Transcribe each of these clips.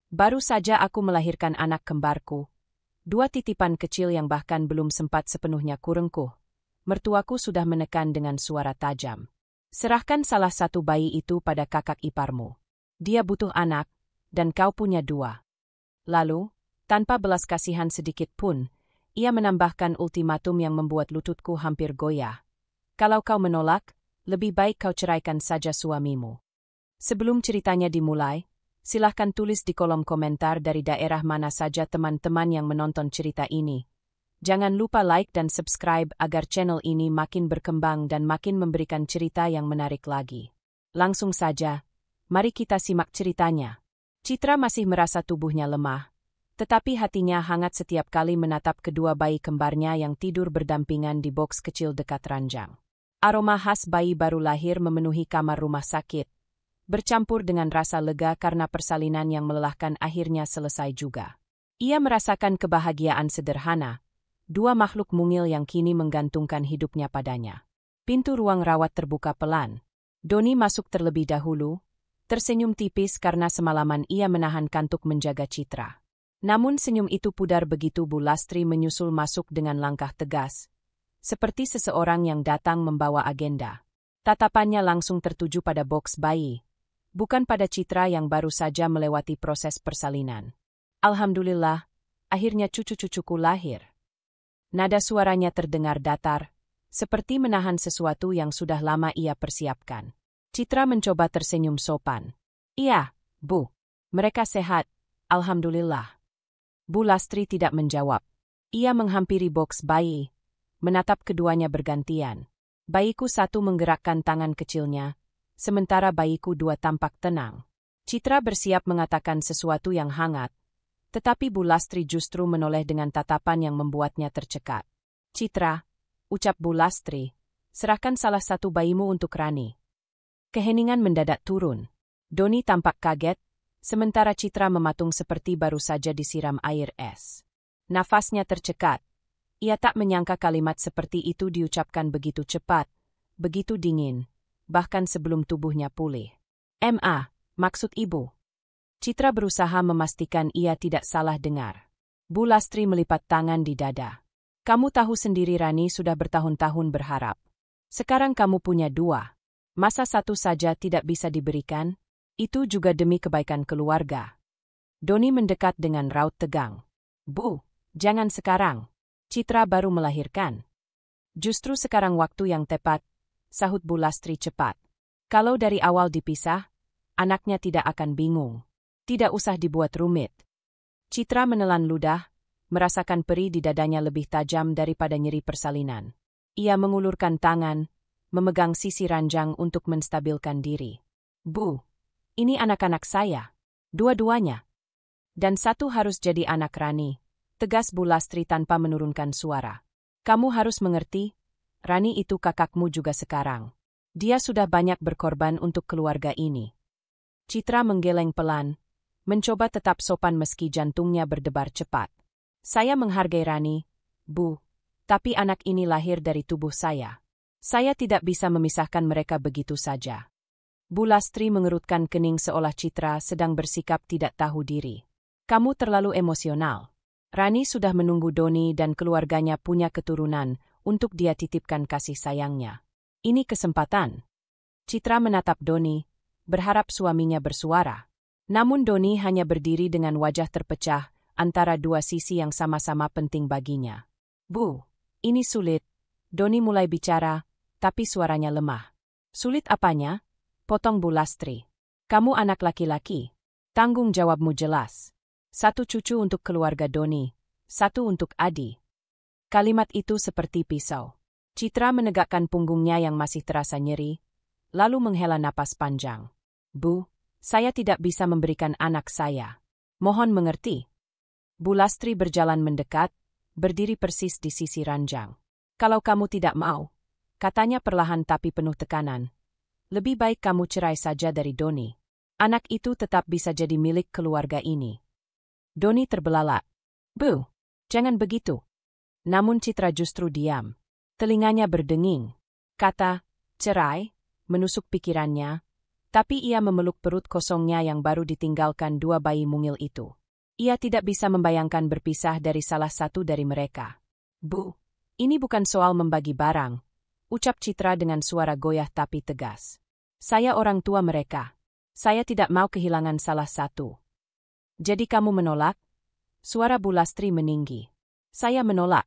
Baru saja aku melahirkan anak kembarku. 2 titipan kecil yang bahkan belum sempat sepenuhnya kurengkuh. Mertuaku sudah menekan dengan suara tajam. Serahkan salah satu bayi itu pada kakak iparmu. Dia butuh anak, dan kau punya 2. Lalu, tanpa belas kasihan sedikit pun, ia menambahkan ultimatum yang membuat lututku hampir goyah. Kalau kau menolak, lebih baik kau ceraikan saja suamimu. Sebelum ceritanya dimulai, silahkan tulis di kolom komentar dari daerah mana saja teman-teman yang menonton cerita ini. Jangan lupa like dan subscribe agar channel ini makin berkembang dan makin memberikan cerita yang menarik lagi. Langsung saja, mari kita simak ceritanya. Citra masih merasa tubuhnya lemah, tetapi hatinya hangat setiap kali menatap kedua bayi kembarnya yang tidur berdampingan di boks kecil dekat ranjang. Aroma khas bayi baru lahir memenuhi kamar rumah sakit, bercampur dengan rasa lega karena persalinan yang melelahkan akhirnya selesai juga. Ia merasakan kebahagiaan sederhana, 2 makhluk mungil yang kini menggantungkan hidupnya padanya. Pintu ruang rawat terbuka pelan. Doni masuk terlebih dahulu, tersenyum tipis karena semalaman ia menahan kantuk menjaga Citra. Namun senyum itu pudar begitu Bu Lastri menyusul masuk dengan langkah tegas, seperti seseorang yang datang membawa agenda. Tatapannya langsung tertuju pada boks bayi, bukan pada Citra yang baru saja melewati proses persalinan. Alhamdulillah, akhirnya cucu-cucuku lahir. Nada suaranya terdengar datar, seperti menahan sesuatu yang sudah lama ia persiapkan. Citra mencoba tersenyum sopan. Iya, Bu. Mereka sehat, alhamdulillah. Bu Lastri tidak menjawab. Ia menghampiri boks bayi, menatap keduanya bergantian. Bayiku satu menggerakkan tangan kecilnya, sementara bayiku 2 tampak tenang. Citra bersiap mengatakan sesuatu yang hangat, tetapi Bu Lastri justru menoleh dengan tatapan yang membuatnya tercekat. Citra, ucap Bu Lastri, serahkan salah satu bayimu untuk Rani. Keheningan mendadak turun. Doni tampak kaget, sementara Citra mematung seperti baru saja disiram air es. Nafasnya tercekat. Ia tak menyangka kalimat seperti itu diucapkan begitu cepat, begitu dingin, bahkan sebelum tubuhnya pulih. Maksud ibu? Citra berusaha memastikan ia tidak salah dengar. Bu Lastri melipat tangan di dada. Kamu tahu sendiri Rani sudah bertahun-tahun berharap. Sekarang kamu punya 2. Masa satu saja tidak bisa diberikan? Itu juga demi kebaikan keluarga. Doni mendekat dengan raut tegang. Bu, jangan sekarang. Citra baru melahirkan. Justru sekarang waktu yang tepat, sahut Bu Lastri cepat. Kalau dari awal dipisah, anaknya tidak akan bingung. Tidak usah dibuat rumit. Citra menelan ludah, merasakan perih di dadanya lebih tajam daripada nyeri persalinan. Ia mengulurkan tangan, memegang sisi ranjang untuk menstabilkan diri. Bu, ini anak-anak saya. 2-duanya. Dan 1 harus jadi anak Rani. Tegas Bu Lastri tanpa menurunkan suara. Kamu harus mengerti, Rani itu kakakmu juga sekarang. Dia sudah banyak berkorban untuk keluarga ini. Citra menggeleng pelan, mencoba tetap sopan meski jantungnya berdebar cepat. Saya menghargai Rani, Bu, tapi anak ini lahir dari tubuh saya. Saya tidak bisa memisahkan mereka begitu saja. Bu Lastri mengerutkan kening seolah Citra sedang bersikap tidak tahu diri. Kamu terlalu emosional. Rani sudah menunggu Doni dan keluarganya punya keturunan untuk dia titipkan kasih sayangnya. Ini kesempatan. Citra menatap Doni, berharap suaminya bersuara. Namun Doni hanya berdiri dengan wajah terpecah antara 2 sisi yang sama-sama penting baginya. Bu, ini sulit. Doni mulai bicara, tapi suaranya lemah. Sulit apanya? Potong Bu Lastri. Kamu anak laki-laki. Tanggung jawabmu jelas. 1 cucu untuk keluarga Doni, 1 untuk Adi. Kalimat itu seperti pisau. Citra menegakkan punggungnya yang masih terasa nyeri, lalu menghela napas panjang. Bu, saya tidak bisa memberikan anak saya. Mohon mengerti. Bu Lastri berjalan mendekat, berdiri persis di sisi ranjang. Kalau kamu tidak mau, katanya perlahan tapi penuh tekanan, lebih baik kamu cerai saja dari Doni. Anak itu tetap bisa jadi milik keluarga ini. Doni terbelalak. Bu, jangan begitu. Namun Citra justru diam. Telinganya berdenging. Kata, cerai, menusuk pikirannya, Tapi ia memeluk perut kosongnya yang baru ditinggalkan dua bayi mungil itu. Ia tidak bisa membayangkan berpisah dari salah satu dari mereka. Bu, ini bukan soal membagi barang, ucap Citra dengan suara goyah tapi tegas. Saya orang tua mereka. Saya tidak mau kehilangan salah satu. Jadi kamu menolak? Suara Bu Lastri meninggi. Saya menolak.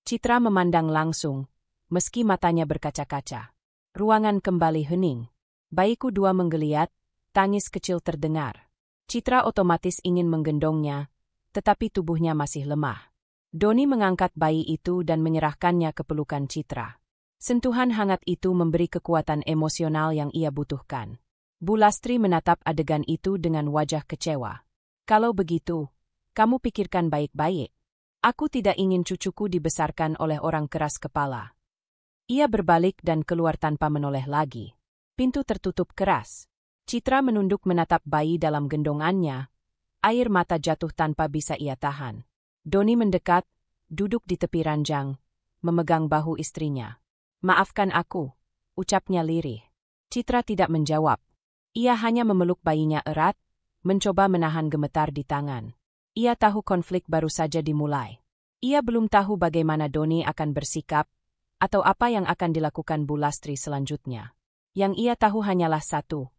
Citra memandang langsung, meski matanya berkaca-kaca. Ruangan kembali hening. Bayiku dua menggeliat, tangis kecil terdengar. Citra otomatis ingin menggendongnya, tetapi tubuhnya masih lemah. Doni mengangkat bayi itu dan menyerahkannya ke pelukan Citra. Sentuhan hangat itu memberi kekuatan emosional yang ia butuhkan. Bu Lastri menatap adegan itu dengan wajah kecewa. Kalau begitu, kamu pikirkan baik-baik. Aku tidak ingin cucuku dibesarkan oleh orang keras kepala. Ia berbalik dan keluar tanpa menoleh lagi. Pintu tertutup keras. Citra menunduk menatap bayi dalam gendongannya. Air mata jatuh tanpa bisa ia tahan. Doni mendekat, duduk di tepi ranjang, memegang bahu istrinya. Maafkan aku, ucapnya lirih. Citra tidak menjawab. Ia hanya memeluk bayinya erat, mencoba menahan gemetar di tangan. Ia tahu konflik baru saja dimulai. Ia belum tahu bagaimana Doni akan bersikap, atau apa yang akan dilakukan Bu Lastri selanjutnya. Yang ia tahu hanyalah satu.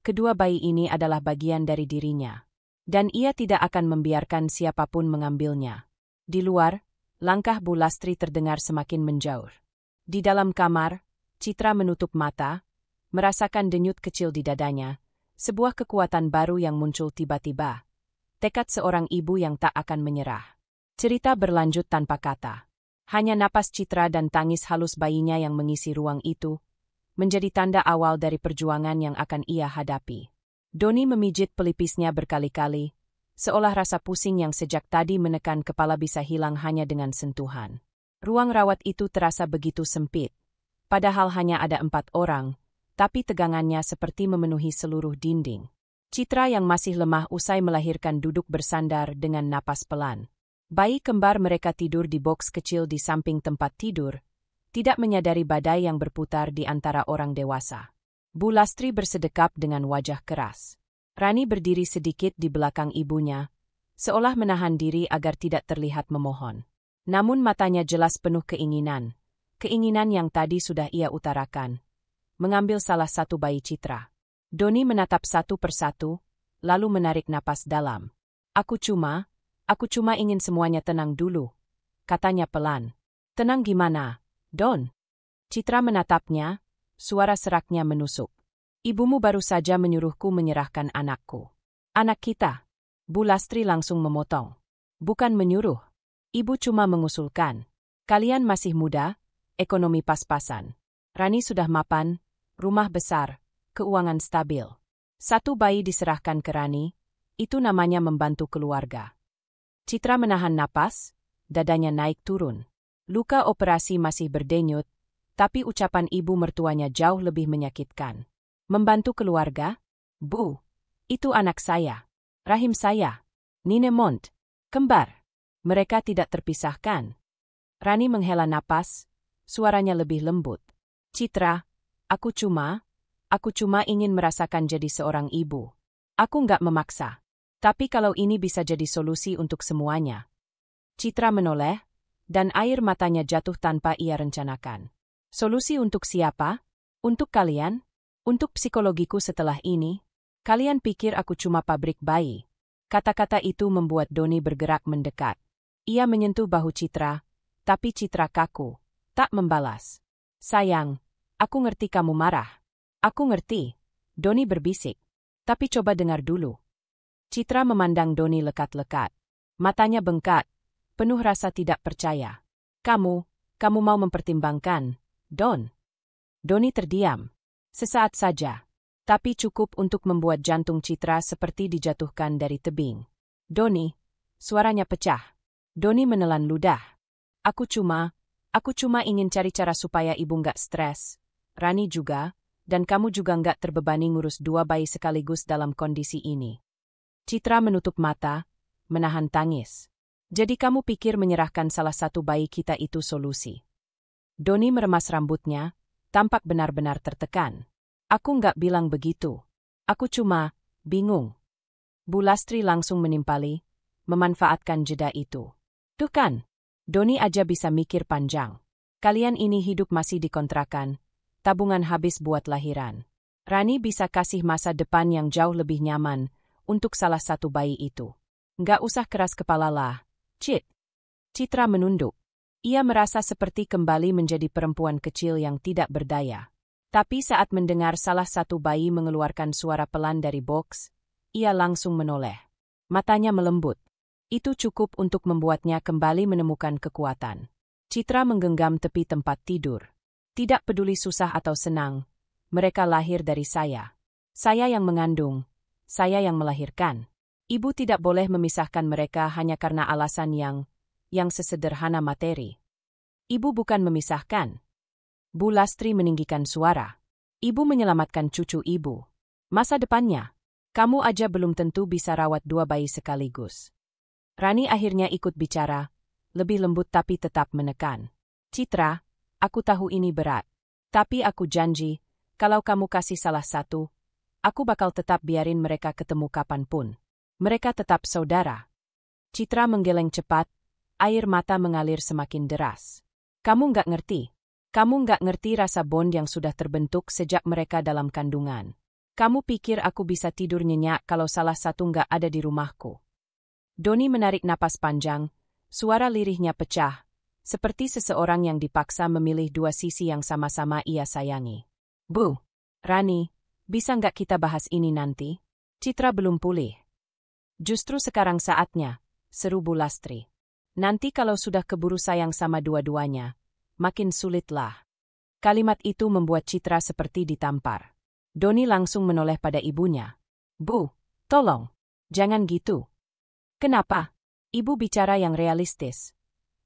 Kedua bayi ini adalah bagian dari dirinya. Dan ia tidak akan membiarkan siapapun mengambilnya. Di luar, langkah Bu Lastri terdengar semakin menjauh. Di dalam kamar, Citra menutup mata, merasakan denyut kecil di dadanya, sebuah kekuatan baru yang muncul tiba-tiba. Tekad seorang ibu yang tak akan menyerah. Cerita berlanjut tanpa kata. Hanya napas Citra dan tangis halus bayinya yang mengisi ruang itu, menjadi tanda awal dari perjuangan yang akan ia hadapi. Doni memijit pelipisnya berkali-kali, seolah rasa pusing yang sejak tadi menekan kepala bisa hilang hanya dengan sentuhan. Ruang rawat itu terasa begitu sempit. Padahal hanya ada 4 orang, tapi tegangannya seperti memenuhi seluruh dinding. Citra yang masih lemah usai melahirkan duduk bersandar dengan napas pelan. Bayi kembar mereka tidur di boks kecil di samping tempat tidur, tidak menyadari badai yang berputar di antara orang dewasa. Bu Lastri bersedekap dengan wajah keras. Rani berdiri sedikit di belakang ibunya, seolah menahan diri agar tidak terlihat memohon. Namun matanya jelas penuh keinginan. Keinginan yang tadi sudah ia utarakan. Mengambil salah satu bayi Citra. Doni menatap satu persatu, lalu menarik napas dalam. Aku cuma ingin semuanya tenang dulu, katanya pelan. Tenang gimana, Don? Citra menatapnya, suara seraknya menusuk. Ibumu baru saja menyuruhku menyerahkan anakku. Anak kita. Bu Lastri langsung memotong. Bukan menyuruh. Ibu cuma mengusulkan. Kalian masih muda, ekonomi pas-pasan. Rani sudah mapan, rumah besar, keuangan stabil. Satu bayi diserahkan ke Rani, itu namanya membantu keluarga. Citra menahan napas, dadanya naik turun. Luka operasi masih berdenyut, tapi ucapan ibu mertuanya jauh lebih menyakitkan. Membantu keluarga? Bu, itu anak saya. Rahim saya. Nine Mont. Kembar. Mereka tidak terpisahkan. Rani menghela napas, suaranya lebih lembut. Citra, aku cuma ingin merasakan jadi seorang ibu. Aku nggak memaksa. Tapi kalau ini bisa jadi solusi untuk semuanya. Citra menoleh, dan air matanya jatuh tanpa ia rencanakan. Solusi untuk siapa? Untuk kalian? Untuk psikologiku setelah ini? Kalian pikir aku cuma pabrik bayi? Kata-kata itu membuat Doni bergerak mendekat. Ia menyentuh bahu Citra, tapi Citra kaku, tak membalas. Sayang, aku ngerti kamu marah. Aku ngerti, Doni berbisik. Tapi coba dengar dulu. Citra memandang Doni lekat-lekat. Matanya bengkak, penuh rasa tidak percaya. Kamu mau mempertimbangkan, Don? Doni terdiam. Sesaat saja. Tapi cukup untuk membuat jantung Citra seperti dijatuhkan dari tebing. Doni, suaranya pecah. Doni menelan ludah. Aku cuma ingin cari cara supaya ibu nggak stres. Rani juga, dan kamu juga nggak terbebani ngurus 2 bayi sekaligus dalam kondisi ini. Citra menutup mata, menahan tangis. Jadi kamu pikir menyerahkan salah satu bayi kita itu solusi? Doni meremas rambutnya, tampak benar-benar tertekan. Aku nggak bilang begitu. Aku cuma bingung. Bu Lastri langsung menimpali, memanfaatkan jeda itu. Tuh kan, Doni aja bisa mikir panjang. Kalian ini hidup masih dikontrakan, tabungan habis buat lahiran. Rani bisa kasih masa depan yang jauh lebih nyaman untuk salah satu bayi itu. Nggak usah keras kepala lah, Cit. Citra menunduk. Ia merasa seperti kembali menjadi perempuan kecil yang tidak berdaya. Tapi saat mendengar salah satu bayi mengeluarkan suara pelan dari box, ia langsung menoleh. Matanya melembut. Itu cukup untuk membuatnya kembali menemukan kekuatan. Citra menggenggam tepi tempat tidur. Tidak peduli susah atau senang, mereka lahir dari saya. Saya yang mengandung, saya yang melahirkan. Ibu tidak boleh memisahkan mereka hanya karena alasan yang sesederhana materi. Ibu bukan memisahkan. Bu Lastri meninggikan suara. Ibu menyelamatkan cucu ibu. Masa depannya. Kamu aja belum tentu bisa rawat 2 bayi sekaligus. Rani akhirnya ikut bicara, lebih lembut tapi tetap menekan. Citra, aku tahu ini berat. Tapi aku janji, kalau kamu kasih salah satu, aku bakal tetap biarin mereka ketemu kapanpun. Mereka tetap saudara. Citra menggeleng cepat, air mata mengalir semakin deras. Kamu nggak ngerti. Kamu nggak ngerti rasa bond yang sudah terbentuk sejak mereka dalam kandungan. Kamu pikir aku bisa tidur nyenyak kalau salah satu nggak ada di rumahku? Doni menarik napas panjang, suara lirihnya pecah, seperti seseorang yang dipaksa memilih 2 sisi yang sama-sama ia sayangi. Bu, Rani, bisa nggak kita bahas ini nanti? Citra belum pulih. Justru sekarang saatnya, seru Bu Lastri. Nanti kalau sudah keburu sayang sama dua-duanya, makin sulitlah. Kalimat itu membuat Citra seperti ditampar. Doni langsung menoleh pada ibunya. Bu, tolong, jangan gitu. Kenapa? Ibu bicara yang realistis.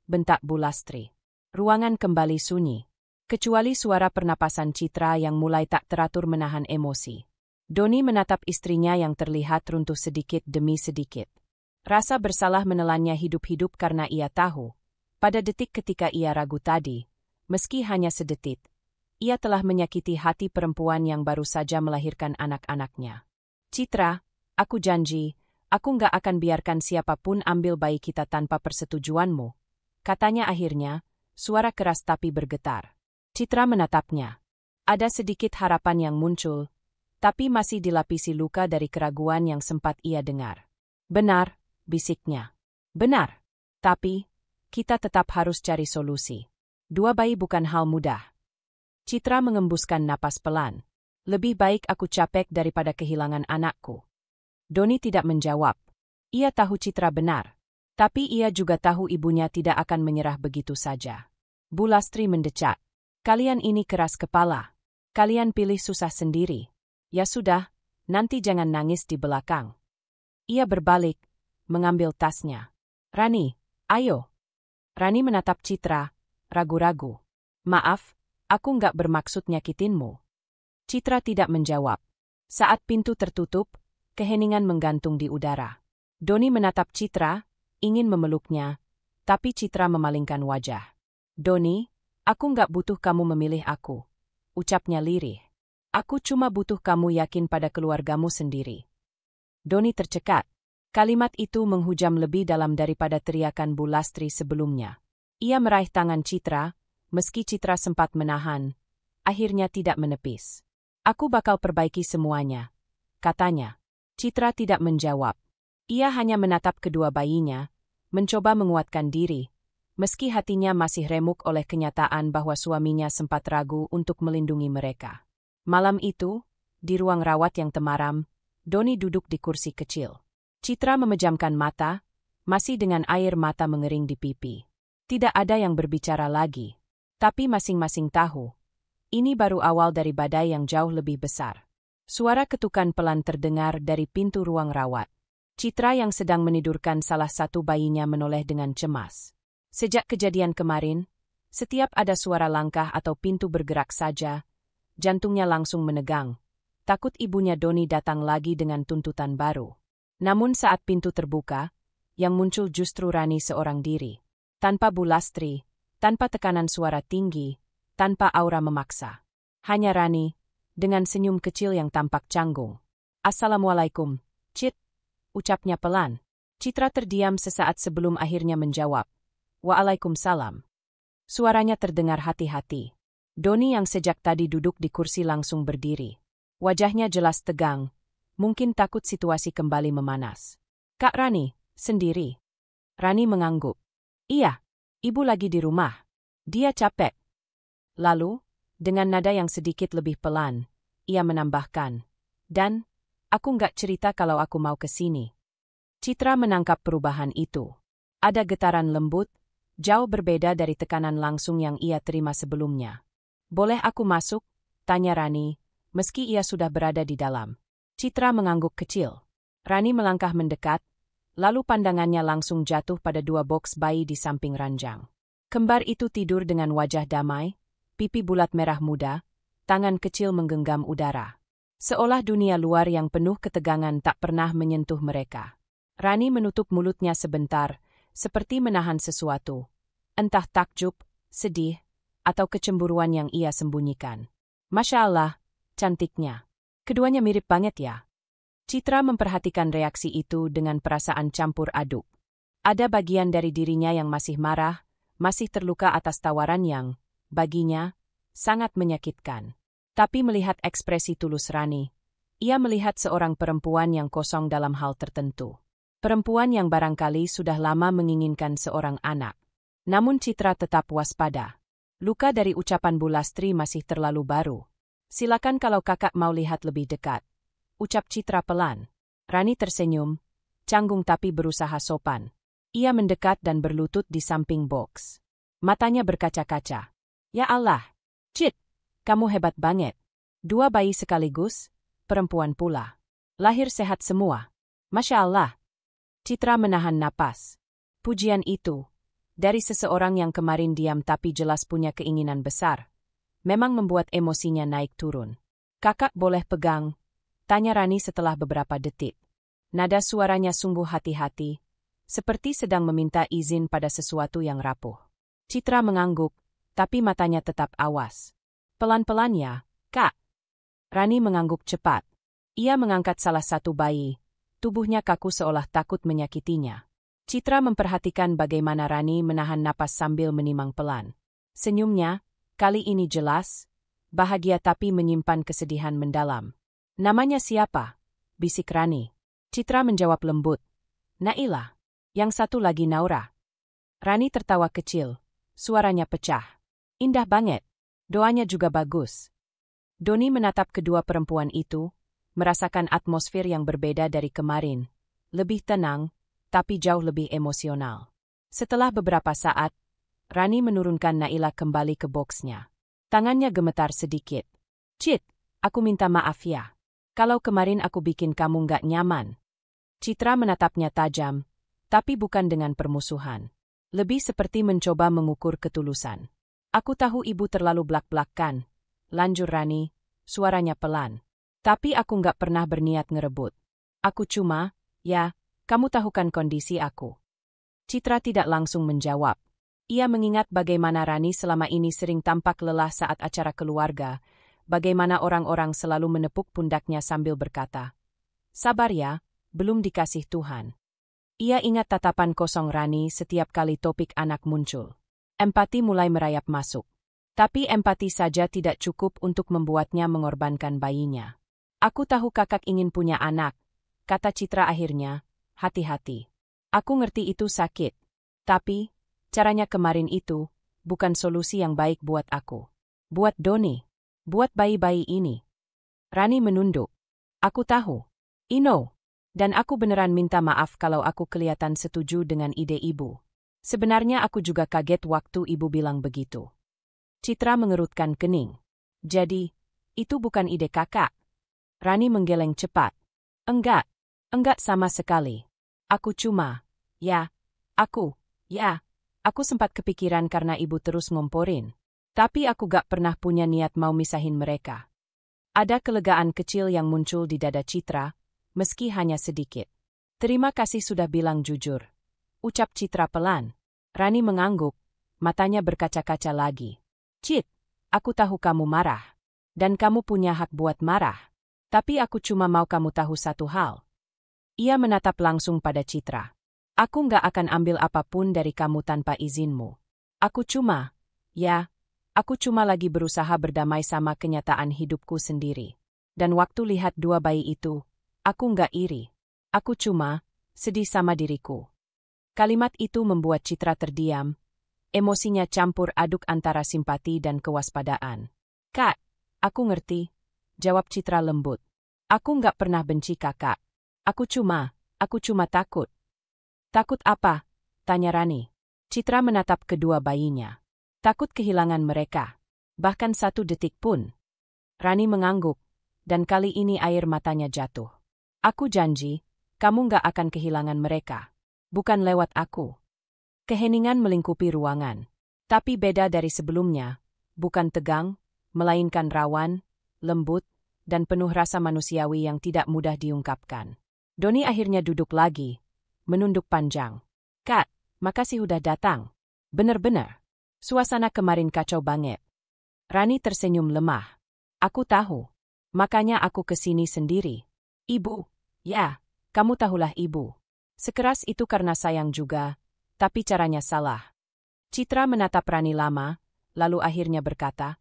Bentak Bu Lastri. Ruangan kembali sunyi. Kecuali suara pernapasan Citra yang mulai tak teratur menahan emosi. Doni menatap istrinya yang terlihat runtuh sedikit demi sedikit. Rasa bersalah menelannya hidup-hidup karena ia tahu, pada detik ketika ia ragu tadi, meski hanya sedetik, ia telah menyakiti hati perempuan yang baru saja melahirkan anak-anaknya. Citra, aku janji, aku nggak akan biarkan siapapun ambil bayi kita tanpa persetujuanmu. Katanya akhirnya, suara keras tapi bergetar. Citra menatapnya. Ada sedikit harapan yang muncul, tapi masih dilapisi luka dari keraguan yang sempat ia dengar. Benar, bisiknya. Benar. Tapi, kita tetap harus cari solusi. 2 bayi bukan hal mudah. Citra mengembuskan napas pelan. Lebih baik aku capek daripada kehilangan anakku. Doni tidak menjawab. Ia tahu Citra benar. Tapi ia juga tahu ibunya tidak akan menyerah begitu saja. Bu Lastri mendecak. Kalian ini keras kepala. Kalian pilih susah sendiri. Ya sudah, nanti jangan nangis di belakang. Ia berbalik, mengambil tasnya. Rani, ayo. Rani menatap Citra, ragu-ragu. Maaf, aku nggak bermaksud nyakitinmu. Citra tidak menjawab. Saat pintu tertutup, keheningan menggantung di udara. Doni menatap Citra, ingin memeluknya, tapi Citra memalingkan wajah. Doni, aku nggak butuh kamu memilih aku. Ucapnya lirih. Aku cuma butuh kamu yakin pada keluargamu sendiri. Doni tercekat. Kalimat itu menghujam lebih dalam daripada teriakan Bu Lastri sebelumnya. Ia meraih tangan Citra, meski Citra sempat menahan, akhirnya tidak menepis. Aku bakal perbaiki semuanya, katanya. Citra tidak menjawab. Ia hanya menatap kedua bayinya, mencoba menguatkan diri, meski hatinya masih remuk oleh kenyataan bahwa suaminya sempat ragu untuk melindungi mereka. Malam itu, di ruang rawat yang temaram, Doni duduk di kursi kecil. Citra memejamkan mata, masih dengan air mata mengering di pipi. Tidak ada yang berbicara lagi. Tapi masing-masing tahu, ini baru awal dari badai yang jauh lebih besar. Suara ketukan pelan terdengar dari pintu ruang rawat. Citra yang sedang menidurkan salah satu bayinya menoleh dengan cemas. Sejak kejadian kemarin, setiap ada suara langkah atau pintu bergerak saja, jantungnya langsung menegang. Takut ibunya Doni datang lagi dengan tuntutan baru. Namun saat pintu terbuka, yang muncul justru Rani seorang diri. Tanpa Bu Lastri, tanpa tekanan suara tinggi, tanpa aura memaksa. Hanya Rani, dengan senyum kecil yang tampak canggung. Assalamualaikum, Cit, ucapnya pelan. Citra terdiam sesaat sebelum akhirnya menjawab. Waalaikumsalam. Suaranya terdengar hati-hati. Doni yang sejak tadi duduk di kursi langsung berdiri. Wajahnya jelas tegang, mungkin takut situasi kembali memanas. Kak Rani, sendiri. Rani mengangguk. Iya, ibu lagi di rumah. Dia capek. Lalu, dengan nada yang sedikit lebih pelan, ia menambahkan. Dan, aku nggak cerita kalau aku mau ke sini. Citra menangkap perubahan itu. Ada getaran lembut, jauh berbeda dari tekanan langsung yang ia terima sebelumnya. Boleh aku masuk? Tanya Rani, meski ia sudah berada di dalam. Citra mengangguk kecil. Rani melangkah mendekat, lalu pandangannya langsung jatuh pada dua boks bayi di samping ranjang. Kembar itu tidur dengan wajah damai, pipi bulat merah muda, tangan kecil menggenggam udara. Seolah dunia luar yang penuh ketegangan tak pernah menyentuh mereka. Rani menutup mulutnya sebentar, seperti menahan sesuatu. Entah takjub, sedih, atau kecemburuan yang ia sembunyikan. Masya Allah, cantiknya. Keduanya mirip banget ya. Citra memperhatikan reaksi itu dengan perasaan campur aduk. Ada bagian dari dirinya yang masih marah, masih terluka atas tawaran yang, baginya, sangat menyakitkan. Tapi melihat ekspresi tulus Rani, ia melihat seorang perempuan yang kosong dalam hal tertentu. Perempuan yang barangkali sudah lama menginginkan seorang anak. Namun Citra tetap waspada. Luka dari ucapan Bu Lastri masih terlalu baru. Silakan kalau kakak mau lihat lebih dekat. Ucap Citra pelan. Rani tersenyum, canggung tapi berusaha sopan. Ia mendekat dan berlutut di samping boks. Matanya berkaca-kaca. Ya Allah, Cit, kamu hebat banget. 2 bayi sekaligus, perempuan pula. Lahir sehat semua. Masya Allah. Citra menahan napas. Pujian itu, dari seseorang yang kemarin diam tapi jelas punya keinginan besar, memang membuat emosinya naik turun. Kakak boleh pegang? Tanya Rani setelah beberapa detik. Nada suaranya sungguh hati-hati, seperti sedang meminta izin pada sesuatu yang rapuh. Citra mengangguk, tapi matanya tetap awas. Pelan-pelan ya, Kak. Rani mengangguk cepat. Ia mengangkat salah satu bayi, tubuhnya kaku seolah takut menyakitinya. Citra memperhatikan bagaimana Rani menahan napas sambil menimang pelan. Senyumnya, kali ini jelas, bahagia tapi menyimpan kesedihan mendalam. Namanya siapa? Bisik Rani. Citra menjawab lembut. Naila. Yang satu lagi Naura. Rani tertawa kecil. Suaranya pecah. Indah banget. Doanya juga bagus. Doni menatap kedua perempuan itu, merasakan atmosfer yang berbeda dari kemarin. Lebih tenang, tapi jauh lebih emosional. Setelah beberapa saat, Rani menurunkan Naila kembali ke boksnya. Tangannya gemetar sedikit. Cit, aku minta maaf ya. Kalau kemarin aku bikin kamu nggak nyaman. Citra menatapnya tajam, tapi bukan dengan permusuhan. Lebih seperti mencoba mengukur ketulusan. Aku tahu ibu terlalu blak-blakkan. Lanjut Rani, suaranya pelan. Tapi aku nggak pernah berniat ngerebut. Aku cuma, ya, kamu tahu kan kondisi aku. Citra tidak langsung menjawab. Ia mengingat bagaimana Rani selama ini sering tampak lelah saat acara keluarga, bagaimana orang-orang selalu menepuk pundaknya sambil berkata, sabar ya, belum dikasih Tuhan. Ia ingat tatapan kosong Rani setiap kali topik anak muncul. Empati mulai merayap masuk. Tapi empati saja tidak cukup untuk membuatnya mengorbankan bayinya. Aku tahu kakak ingin punya anak, kata Citra akhirnya, hati-hati. Aku ngerti itu sakit. Tapi, caranya kemarin itu, bukan solusi yang baik buat aku. Buat Doni. Buat bayi-bayi ini. Rani menunduk. Aku tahu. Ino. Dan aku beneran minta maaf kalau aku kelihatan setuju dengan ide ibu. Sebenarnya aku juga kaget waktu ibu bilang begitu. Citra mengerutkan kening. Jadi, itu bukan ide kakak. Rani menggeleng cepat. Enggak sama sekali. Aku cuma, aku sempat kepikiran karena ibu terus ngomporin. Tapi aku gak pernah punya niat mau misahin mereka. Ada kelegaan kecil yang muncul di dada Citra, meski hanya sedikit. Terima kasih sudah bilang jujur. Ucap Citra pelan. Rani mengangguk, matanya berkaca-kaca lagi. Cit, aku tahu kamu marah. Dan kamu punya hak buat marah. Tapi aku cuma mau kamu tahu satu hal. Ia menatap langsung pada Citra. Aku nggak akan ambil apapun dari kamu tanpa izinmu. Aku cuma lagi berusaha berdamai sama kenyataan hidupku sendiri. Dan waktu lihat dua bayi itu, aku nggak iri. Aku cuma sedih sama diriku. Kalimat itu membuat Citra terdiam. Emosinya campur aduk antara simpati dan kewaspadaan. Kak, aku ngerti, jawab Citra lembut. Aku nggak pernah benci kakak. Aku cuma takut. Takut apa? Tanya Rani. Citra menatap kedua bayinya. Takut kehilangan mereka. Bahkan satu detik pun. Rani mengangguk, dan kali ini air matanya jatuh. Aku janji, kamu nggak akan kehilangan mereka. Bukan lewat aku. Keheningan melingkupi ruangan. Tapi beda dari sebelumnya, bukan tegang, melainkan rawan, lembut, dan penuh rasa manusiawi yang tidak mudah diungkapkan. Doni akhirnya duduk lagi, menunduk panjang. Kak, makasih udah datang. Bener-bener. Suasana kemarin kacau banget. Rani tersenyum lemah. Aku tahu. Makanya aku kesini sendiri. Ibu. Ya, kamu tahulah ibu. Sekeras itu karena sayang juga, tapi caranya salah. Citra menatap Rani lama, lalu akhirnya berkata,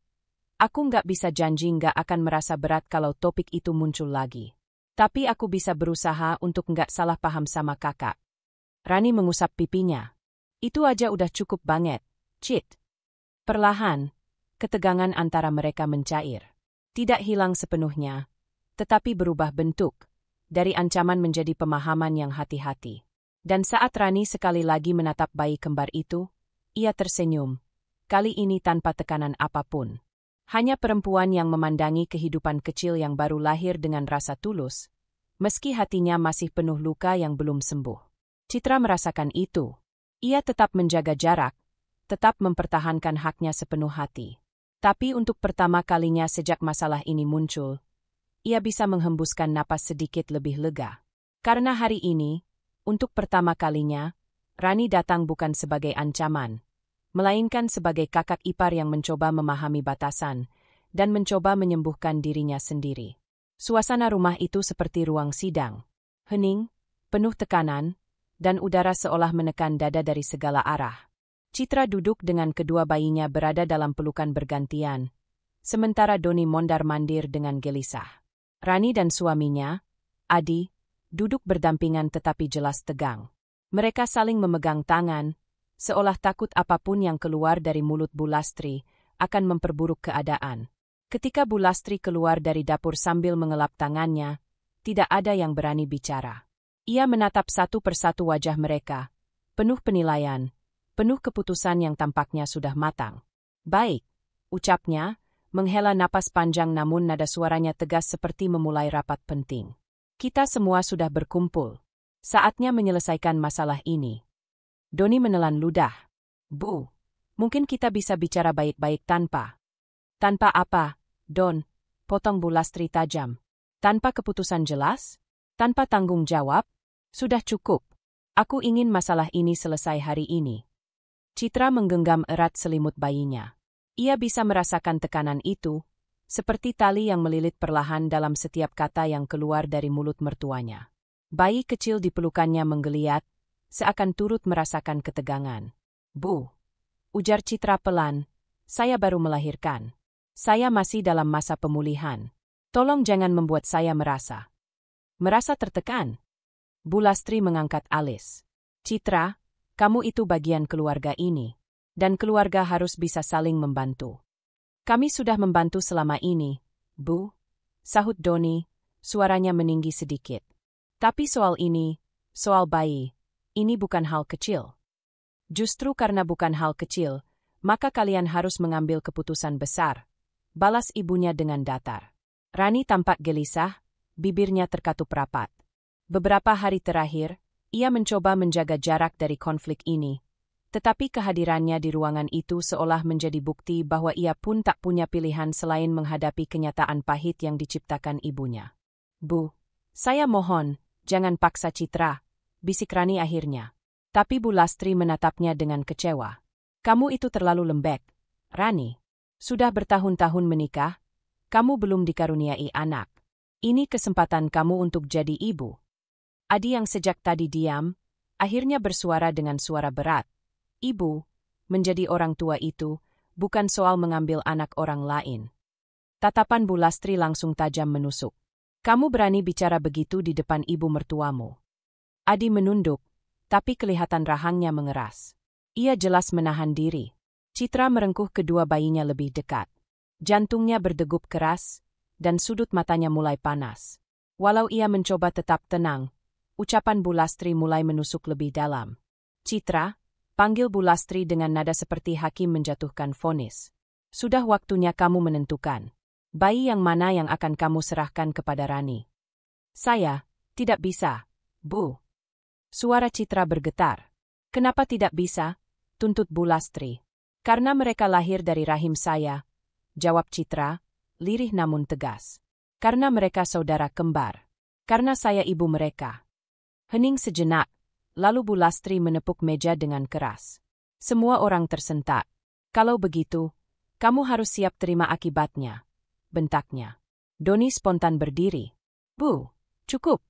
aku nggak bisa janji nggak akan merasa berat kalau topik itu muncul lagi. Tapi aku bisa berusaha untuk nggak salah paham sama kakak. Rani mengusap pipinya. Itu aja udah cukup banget, Cit. Perlahan, ketegangan antara mereka mencair. Tidak hilang sepenuhnya, tetapi berubah bentuk. Dari ancaman menjadi pemahaman yang hati-hati. Dan saat Rani sekali lagi menatap bayi kembar itu, ia tersenyum. Kali ini tanpa tekanan apapun. Hanya perempuan yang memandangi kehidupan kecil yang baru lahir dengan rasa tulus, meski hatinya masih penuh luka yang belum sembuh. Citra merasakan itu. Ia tetap menjaga jarak, tetap mempertahankan haknya sepenuh hati. Tapi untuk pertama kalinya sejak masalah ini muncul, ia bisa menghembuskan napas sedikit lebih lega. Karena hari ini, untuk pertama kalinya, Rani datang bukan sebagai ancaman, melainkan sebagai kakak ipar yang mencoba memahami batasan dan mencoba menyembuhkan dirinya sendiri. Suasana rumah itu seperti ruang sidang. Hening, penuh tekanan, dan udara seolah menekan dada dari segala arah. Citra duduk dengan kedua bayinya berada dalam pelukan bergantian, sementara Doni mondar-mandir dengan gelisah. Rani dan suaminya, Adi, duduk berdampingan tetapi jelas tegang. Mereka saling memegang tangan, seolah takut apapun yang keluar dari mulut Bu Lastri akan memperburuk keadaan. Ketika Bu Lastri keluar dari dapur sambil mengelap tangannya, tidak ada yang berani bicara. Ia menatap satu persatu wajah mereka, penuh penilaian, penuh keputusan yang tampaknya sudah matang. Baik, ucapnya, menghela napas panjang namun nada suaranya tegas seperti memulai rapat penting. Kita semua sudah berkumpul. Saatnya menyelesaikan masalah ini. Doni menelan ludah. Bu, mungkin kita bisa bicara baik-baik tanpa apa, Don? Potong Bu Lastri tajam. Tanpa keputusan jelas? Tanpa tanggung jawab? Sudah cukup. Aku ingin masalah ini selesai hari ini. Citra menggenggam erat selimut bayinya. Ia bisa merasakan tekanan itu, seperti tali yang melilit perlahan dalam setiap kata yang keluar dari mulut mertuanya. Bayi kecil di pelukannya menggeliat, seakan turut merasakan ketegangan. Bu, ujar Citra pelan, saya baru melahirkan. Saya masih dalam masa pemulihan. Tolong jangan membuat saya merasa tertekan. Bu Lastri mengangkat alis. Citra, kamu itu bagian keluarga ini. Dan keluarga harus bisa saling membantu. Kami sudah membantu selama ini, Bu, sahut Doni, suaranya meninggi sedikit. Tapi soal ini, soal bayi, ini bukan hal kecil. Justru karena bukan hal kecil, maka kalian harus mengambil keputusan besar, balas ibunya dengan datar. Rani tampak gelisah, bibirnya terkatup rapat. Beberapa hari terakhir, ia mencoba menjaga jarak dari konflik ini, tetapi kehadirannya di ruangan itu seolah menjadi bukti bahwa ia pun tak punya pilihan selain menghadapi kenyataan pahit yang diciptakan ibunya. Bu, saya mohon, jangan paksa Citra, bisik Rani akhirnya. Tapi Bu Lastri menatapnya dengan kecewa. Kamu itu terlalu lembek, Rani. Sudah bertahun-tahun menikah, kamu belum dikaruniai anak. Ini kesempatan kamu untuk jadi ibu. Adi yang sejak tadi diam, akhirnya bersuara dengan suara berat. Ibu, menjadi orang tua itu bukan soal mengambil anak orang lain. Tatapan Bu Lastri langsung tajam menusuk. Kamu berani bicara begitu di depan ibu mertuamu? Adi menunduk, tapi kelihatan rahangnya mengeras. Ia jelas menahan diri. Citra merengkuh kedua bayinya lebih dekat. Jantungnya berdegup keras, dan sudut matanya mulai panas. Walau ia mencoba tetap tenang, ucapan Bu Lastri mulai menusuk lebih dalam. Citra, panggil Bu Lastri dengan nada seperti hakim menjatuhkan vonis. Sudah waktunya kamu menentukan. Bayi yang mana yang akan kamu serahkan kepada Rani? Saya, tidak bisa, Bu. Suara Citra bergetar. Kenapa tidak bisa? Tuntut Bu Lastri. Karena mereka lahir dari rahim saya, jawab Citra, lirih namun tegas. Karena mereka saudara kembar. Karena saya ibu mereka. Hening sejenak, lalu Bu Lastri menepuk meja dengan keras. Semua orang tersentak. Kalau begitu, kamu harus siap terima akibatnya, bentaknya. Doni spontan berdiri. Bu, cukup.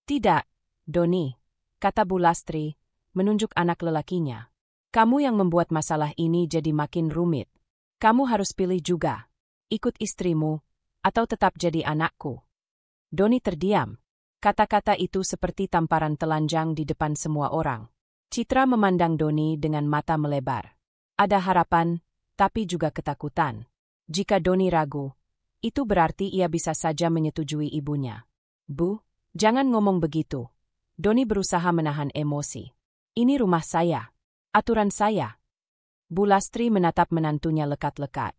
Tidak, Doni, kata Bu Lastri, menunjuk anak lelakinya. Kamu yang membuat masalah ini jadi makin rumit. Kamu harus pilih juga. Ikut istrimu, atau tetap jadi anakku. Doni terdiam. Kata-kata itu seperti tamparan telanjang di depan semua orang. Citra memandang Doni dengan mata melebar. Ada harapan, tapi juga ketakutan. Jika Doni ragu, itu berarti ia bisa saja menyetujui ibunya. Bu, jangan ngomong begitu. Doni berusaha menahan emosi. Ini rumah saya. Aturan saya. Bu Lastri menatap menantunya lekat-lekat.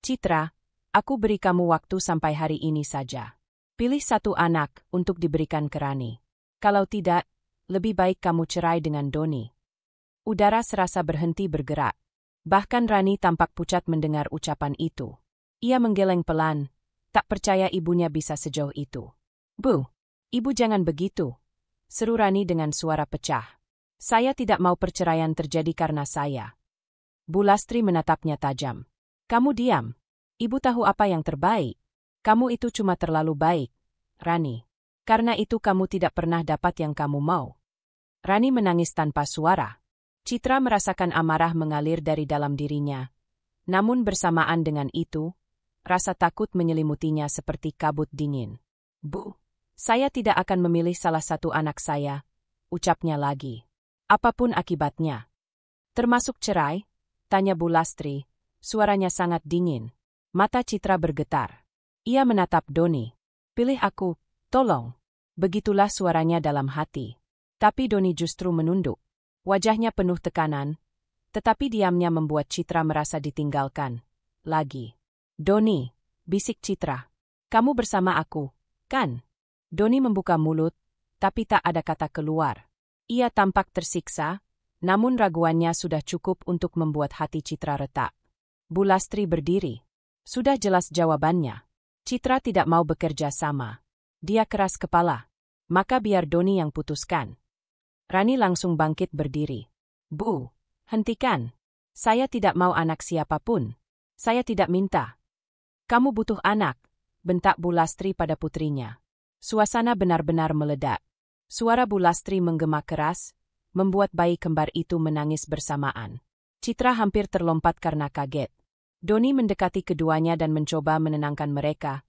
Citra, aku beri kamu waktu sampai hari ini saja. Pilih satu anak untuk diberikan ke Rani. Kalau tidak, lebih baik kamu cerai dengan Doni. Udara serasa berhenti bergerak. Bahkan Rani tampak pucat mendengar ucapan itu. Ia menggeleng pelan, tak percaya ibunya bisa sejauh itu. Bu, ibu jangan begitu, seru Rani dengan suara pecah. Saya tidak mau perceraian terjadi karena saya. Bu Lastri menatapnya tajam. Kamu diam. Ibu tahu apa yang terbaik. Kamu itu cuma terlalu baik, Rani. Karena itu kamu tidak pernah dapat yang kamu mau. Rani menangis tanpa suara. Citra merasakan amarah mengalir dari dalam dirinya. Namun bersamaan dengan itu, rasa takut menyelimutinya seperti kabut dingin. Bu, saya tidak akan memilih salah satu anak saya, ucapnya lagi. Apapun akibatnya. Termasuk cerai? Tanya Bu Lastri, suaranya sangat dingin. Mata Citra bergetar. Ia menatap Doni. Pilih aku, tolong. Begitulah suaranya dalam hati. Tapi Doni justru menunduk. Wajahnya penuh tekanan, tetapi diamnya membuat Citra merasa ditinggalkan. Lagi. Doni, bisik Citra. Kamu bersama aku, kan? Doni membuka mulut, tapi tak ada kata keluar. Ia tampak tersiksa, namun raguannya sudah cukup untuk membuat hati Citra retak. Bu Lastri berdiri. Sudah jelas jawabannya. Citra tidak mau bekerja sama. Dia keras kepala. Maka biar Doni yang putuskan. Rani langsung bangkit berdiri. Bu, hentikan. Saya tidak mau anak siapapun. Saya tidak minta. Kamu butuh anak, bentak Bu Lastri pada putrinya. Suasana benar-benar meledak. Suara Bu Lastri menggema keras, membuat bayi kembar itu menangis bersamaan. Citra hampir terlompat karena kaget. Doni mendekati keduanya dan mencoba menenangkan mereka,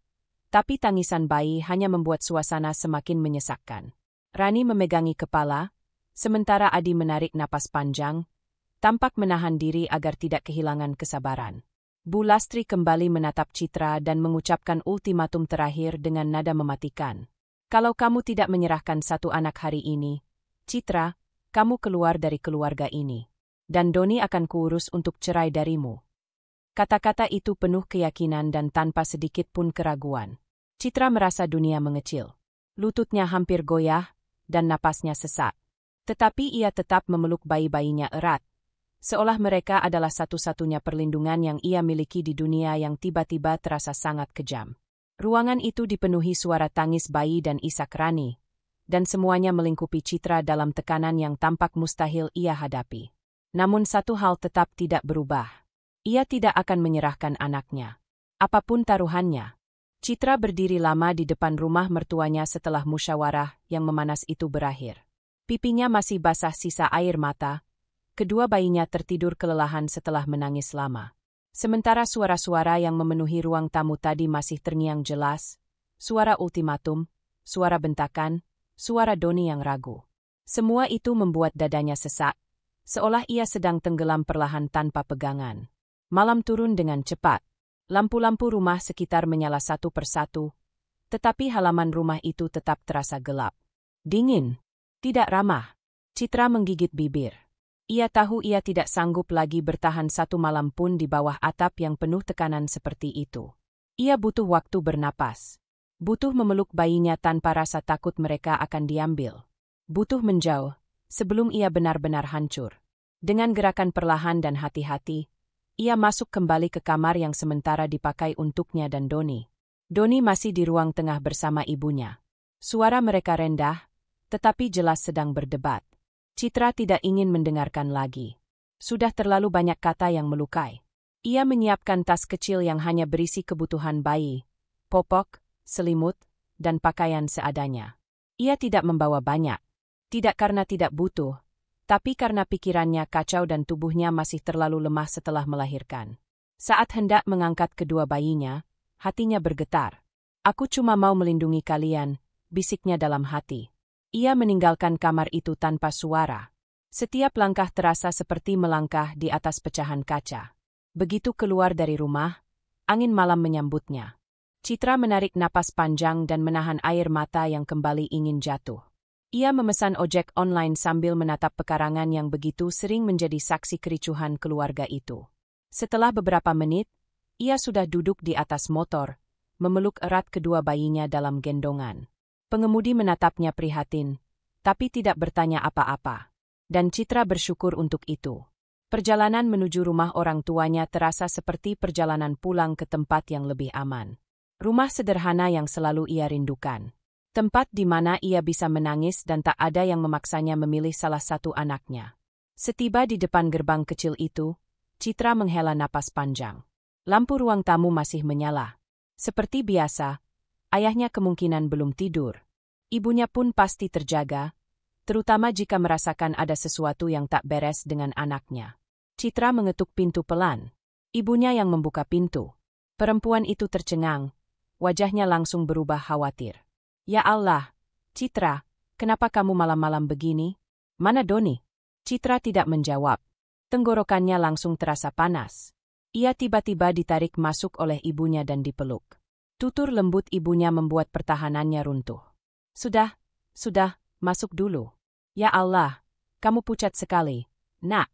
tapi tangisan bayi hanya membuat suasana semakin menyesakkan. Rani memegangi kepala, sementara Adi menarik napas panjang, tampak menahan diri agar tidak kehilangan kesabaran. Bu Lastri kembali menatap Citra dan mengucapkan ultimatum terakhir dengan nada mematikan. Kalau kamu tidak menyerahkan satu anak hari ini, Citra, kamu keluar dari keluarga ini. Dan Doni akan kuurus untuk cerai darimu. Kata-kata itu penuh keyakinan dan tanpa sedikit pun keraguan. Citra merasa dunia mengecil. Lututnya hampir goyah, dan napasnya sesak. Tetapi ia tetap memeluk bayi-bayinya erat. Seolah mereka adalah satu-satunya perlindungan yang ia miliki di dunia yang tiba-tiba terasa sangat kejam. Ruangan itu dipenuhi suara tangis bayi dan isak Rani, dan semuanya melingkupi Citra dalam tekanan yang tampak mustahil ia hadapi. Namun satu hal tetap tidak berubah. Ia tidak akan menyerahkan anaknya. Apapun taruhannya. Citra berdiri lama di depan rumah mertuanya setelah musyawarah yang memanas itu berakhir. Pipinya masih basah sisa air mata. Kedua bayinya tertidur kelelahan setelah menangis lama. Sementara suara-suara yang memenuhi ruang tamu tadi masih terngiang jelas. Suara ultimatum, suara bentakan, suara Doni yang ragu. Semua itu membuat dadanya sesak, seolah ia sedang tenggelam perlahan tanpa pegangan. Malam turun dengan cepat. Lampu-lampu rumah sekitar menyala satu persatu, tetapi halaman rumah itu tetap terasa gelap. Dingin, tidak ramah. Citra menggigit bibir. Ia tahu ia tidak sanggup lagi bertahan satu malam pun di bawah atap yang penuh tekanan seperti itu. Ia butuh waktu bernapas. Butuh memeluk bayinya tanpa rasa takut mereka akan diambil. Butuh menjauh, sebelum ia benar-benar hancur. Dengan gerakan perlahan dan hati-hati, ia masuk kembali ke kamar yang sementara dipakai untuknya dan Doni. Doni masih di ruang tengah bersama ibunya. Suara mereka rendah, tetapi jelas sedang berdebat. Citra tidak ingin mendengarkan lagi. Sudah terlalu banyak kata yang melukai. Ia menyiapkan tas kecil yang hanya berisi kebutuhan bayi, popok, selimut, dan pakaian seadanya. Ia tidak membawa banyak. Tidak karena tidak butuh, tapi karena pikirannya kacau dan tubuhnya masih terlalu lemah setelah melahirkan. Saat hendak mengangkat kedua bayinya, hatinya bergetar. "Aku cuma mau melindungi kalian," bisiknya dalam hati. Ia meninggalkan kamar itu tanpa suara. Setiap langkah terasa seperti melangkah di atas pecahan kaca. Begitu keluar dari rumah, angin malam menyambutnya. Citra menarik napas panjang dan menahan air mata yang kembali ingin jatuh. Ia memesan ojek online sambil menatap pekarangan yang begitu sering menjadi saksi kericuhan keluarga itu. Setelah beberapa menit, ia sudah duduk di atas motor, memeluk erat kedua bayinya dalam gendongan. Pengemudi menatapnya prihatin, tapi tidak bertanya apa-apa. Dan Citra bersyukur untuk itu. Perjalanan menuju rumah orang tuanya terasa seperti perjalanan pulang ke tempat yang lebih aman. Rumah sederhana yang selalu ia rindukan. Tempat di mana ia bisa menangis dan tak ada yang memaksanya memilih salah satu anaknya. Setiba di depan gerbang kecil itu, Citra menghela napas panjang. Lampu ruang tamu masih menyala. Seperti biasa, ayahnya kemungkinan belum tidur. Ibunya pun pasti terjaga, terutama jika merasakan ada sesuatu yang tak beres dengan anaknya. Citra mengetuk pintu pelan. Ibunya yang membuka pintu. Perempuan itu tercengang, wajahnya langsung berubah khawatir. "Ya Allah, Citra, kenapa kamu malam-malam begini? Mana Doni?" Citra tidak menjawab. Tenggorokannya langsung terasa panas. Ia tiba-tiba ditarik masuk oleh ibunya dan dipeluk. Tutur lembut ibunya membuat pertahanannya runtuh. Sudah, masuk dulu." "Ya Allah, kamu pucat sekali, Nak."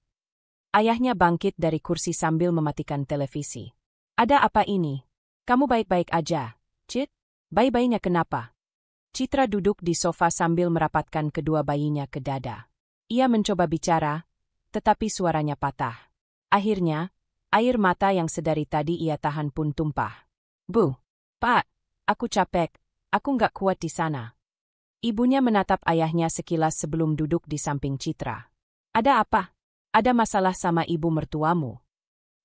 Ayahnya bangkit dari kursi sambil mematikan televisi. "Ada apa ini? Kamu baik-baik aja, Cit? Bayi-bayinya kenapa?" Citra duduk di sofa sambil merapatkan kedua bayinya ke dada. Ia mencoba bicara, tetapi suaranya patah. Akhirnya, air mata yang sedari tadi ia tahan pun tumpah. "Bu, Pak, aku capek, aku nggak kuat di sana." Ibunya menatap ayahnya sekilas sebelum duduk di samping Citra. "Ada apa? Ada masalah sama ibu mertuamu?"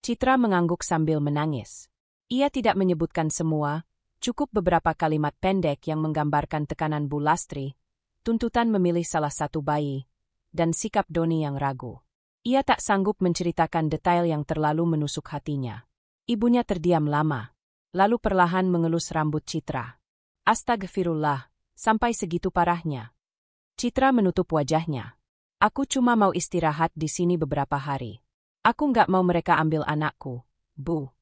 Citra mengangguk sambil menangis. Ia tidak menyebutkan semua, cukup beberapa kalimat pendek yang menggambarkan tekanan Bu Lastri, tuntutan memilih salah satu bayi, dan sikap Doni yang ragu. Ia tak sanggup menceritakan detail yang terlalu menusuk hatinya. Ibunya terdiam lama, lalu perlahan mengelus rambut Citra. "Astagfirullah, sampai segitu parahnya?" Citra menutup wajahnya. "Aku cuma mau istirahat di sini beberapa hari. Aku nggak mau mereka ambil anakku, Bu."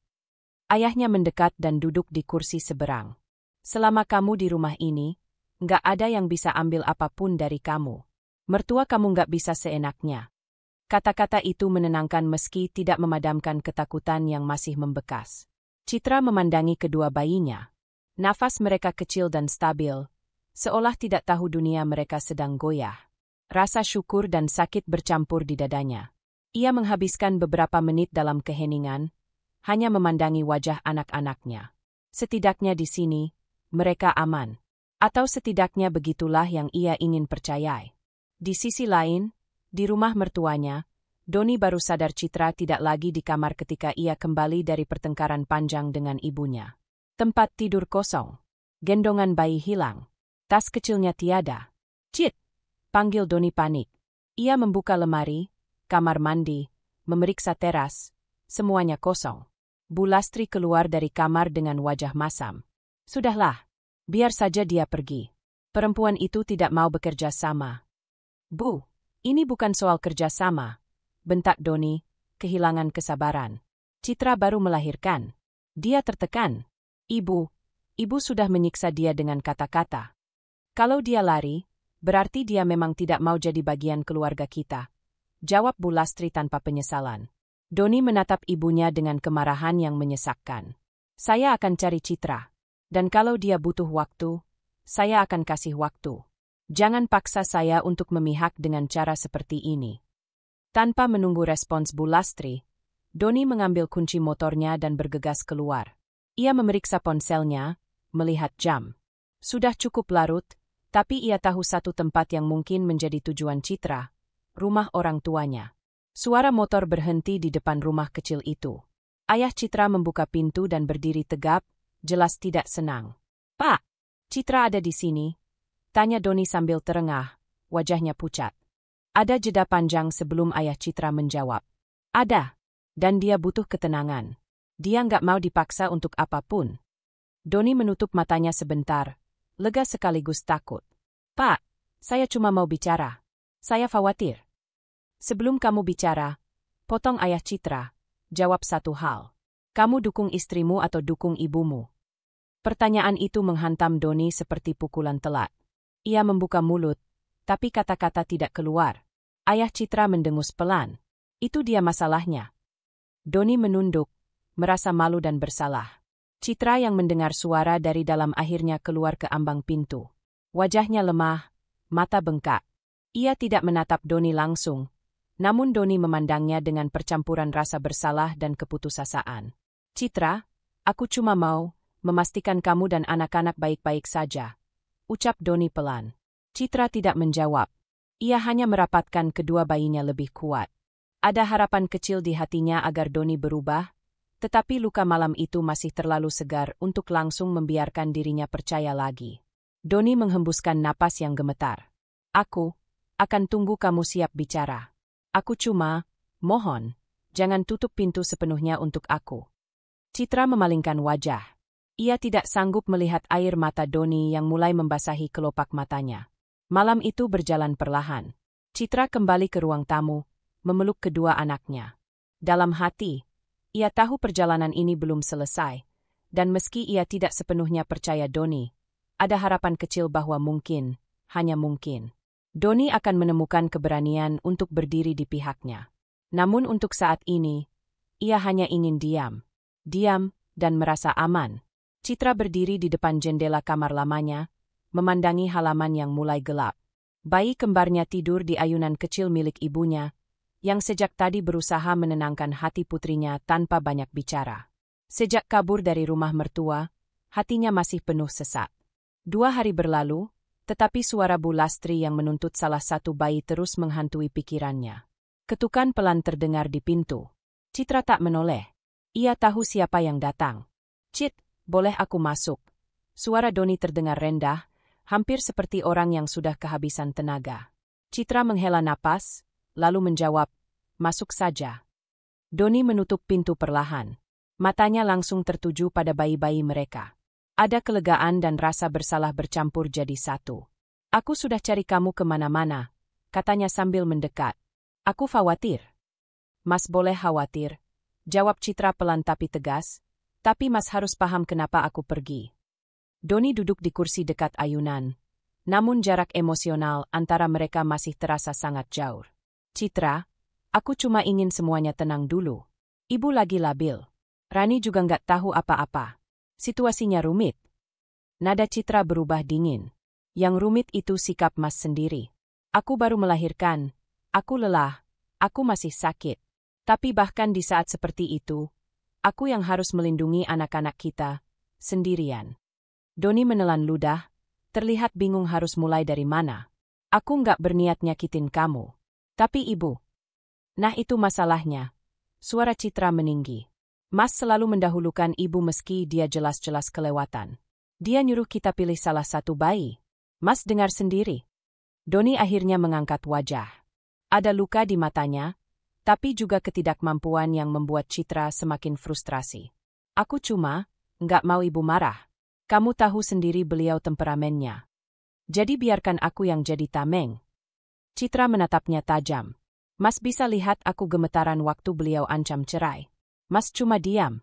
Ayahnya mendekat dan duduk di kursi seberang. "Selama kamu di rumah ini, nggak ada yang bisa ambil apapun dari kamu. Mertua kamu nggak bisa seenaknya." Kata-kata itu menenangkan meski tidak memadamkan ketakutan yang masih membekas. Citra memandangi kedua bayinya. Nafas mereka kecil dan stabil, seolah tidak tahu dunia mereka sedang goyah. Rasa syukur dan sakit bercampur di dadanya. Ia menghabiskan beberapa menit dalam keheningan, hanya memandangi wajah anak-anaknya. Setidaknya di sini, mereka aman. Atau setidaknya begitulah yang ia ingin percayai. Di sisi lain, di rumah mertuanya, Doni baru sadar Citra tidak lagi di kamar ketika ia kembali dari pertengkaran panjang dengan ibunya. Tempat tidur kosong. Gendongan bayi hilang. Tas kecilnya tiada. Cit! Panggil Doni panik. Ia membuka lemari, kamar mandi, memeriksa teras. Semuanya kosong. Bu Lastri keluar dari kamar dengan wajah masam. Sudahlah. Biar saja dia pergi. Perempuan itu tidak mau bekerja sama. Bu, ini bukan soal kerja sama. Bentak Doni, kehilangan kesabaran. Citra baru melahirkan. Dia tertekan. Ibu sudah menyiksa dia dengan kata-kata. Kalau dia lari, berarti dia memang tidak mau jadi bagian keluarga kita. Jawab Bu Lastri tanpa penyesalan. Doni menatap ibunya dengan kemarahan yang menyesakkan. Saya akan cari Citra. Dan kalau dia butuh waktu, saya akan kasih waktu. Jangan paksa saya untuk memihak dengan cara seperti ini. Tanpa menunggu respons Bu Lastri, Doni mengambil kunci motornya dan bergegas keluar. Ia memeriksa ponselnya, melihat jam. Sudah cukup larut, tapi ia tahu satu tempat yang mungkin menjadi tujuan Citra, rumah orang tuanya. Suara motor berhenti di depan rumah kecil itu. Ayah Citra membuka pintu dan berdiri tegap, jelas tidak senang. Pak, Citra ada di sini? Tanya Doni sambil terengah, wajahnya pucat. Ada jeda panjang sebelum ayah Citra menjawab. Ada, dan dia butuh ketenangan. Dia nggak mau dipaksa untuk apapun. Doni menutup matanya sebentar, lega sekaligus takut. Pak, saya cuma mau bicara. Saya khawatir. Sebelum kamu bicara, potong ayah Citra, jawab satu hal. Kamu dukung istrimu atau dukung ibumu? Pertanyaan itu menghantam Doni seperti pukulan telak. Ia membuka mulut, tapi kata-kata tidak keluar. Ayah Citra mendengus pelan. Itu dia masalahnya. Doni menunduk, merasa malu dan bersalah. Citra yang mendengar suara dari dalam akhirnya keluar ke ambang pintu. Wajahnya lemah, mata bengkak. Ia tidak menatap Doni langsung, namun Doni memandangnya dengan percampuran rasa bersalah dan keputusasaan. Citra, aku cuma mau memastikan kamu dan anak-anak baik-baik saja, ucap Doni pelan. Citra tidak menjawab. Ia hanya merapatkan kedua bayinya lebih kuat. Ada harapan kecil di hatinya agar Doni berubah, tetapi luka malam itu masih terlalu segar untuk langsung membiarkan dirinya percaya lagi. Doni menghembuskan napas yang gemetar. Aku akan tunggu kamu siap bicara. Aku cuma, mohon, jangan tutup pintu sepenuhnya untuk aku. Citra memalingkan wajah. Ia tidak sanggup melihat air mata Doni yang mulai membasahi kelopak matanya. Malam itu berjalan perlahan. Citra kembali ke ruang tamu, memeluk kedua anaknya. Dalam hati, ia tahu perjalanan ini belum selesai, dan meski ia tidak sepenuhnya percaya Doni, ada harapan kecil bahwa mungkin, hanya mungkin, Doni akan menemukan keberanian untuk berdiri di pihaknya. Namun untuk saat ini, ia hanya ingin diam, dan merasa aman. Citra berdiri di depan jendela kamar lamanya, memandangi halaman yang mulai gelap. Bayi kembarnya tidur di ayunan kecil milik ibunya, yang sejak tadi berusaha menenangkan hati putrinya tanpa banyak bicara. Sejak kabur dari rumah mertua, hatinya masih penuh sesak. 2 hari berlalu, tetapi suara Bu Lastri yang menuntut salah satu bayi terus menghantui pikirannya. Ketukan pelan terdengar di pintu. Citra tak menoleh. Ia tahu siapa yang datang. Cit, boleh aku masuk? Suara Doni terdengar rendah, hampir seperti orang yang sudah kehabisan tenaga. Citra menghela napas, lalu menjawab, masuk saja. Doni menutup pintu perlahan. Matanya langsung tertuju pada bayi-bayi mereka. Ada kelegaan dan rasa bersalah bercampur jadi satu. Aku sudah cari kamu kemana-mana, katanya sambil mendekat. Aku khawatir. Mas boleh khawatir, jawab Citra pelan tapi tegas. Tapi Mas harus paham kenapa aku pergi. Doni duduk di kursi dekat ayunan. Namun jarak emosional antara mereka masih terasa sangat jauh. Citra, aku cuma ingin semuanya tenang dulu. Ibu lagi labil. Rani juga nggak tahu apa-apa. Situasinya rumit. Nada Citra berubah dingin. Yang rumit itu sikap Mas sendiri. Aku baru melahirkan. Aku lelah. Aku masih sakit. Tapi bahkan di saat seperti itu, aku yang harus melindungi anak-anak kita, sendirian. Doni menelan ludah, terlihat bingung harus mulai dari mana. Aku nggak berniat nyakitin kamu. Tapi ibu. Nah itu masalahnya. Suara Citra meninggi. Mas selalu mendahulukan ibu meski dia jelas-jelas kelewatan. Dia nyuruh kita pilih salah satu bayi. Mas dengar sendiri. Doni akhirnya mengangkat wajah. Ada luka di matanya, tapi juga ketidakmampuan yang membuat Citra semakin frustrasi. Aku cuma nggak mau ibu marah. Kamu tahu sendiri beliau temperamennya. Jadi biarkan aku yang jadi tameng. Citra menatapnya tajam. Mas bisa lihat aku gemetaran waktu beliau ancam cerai. Mas cuma diam.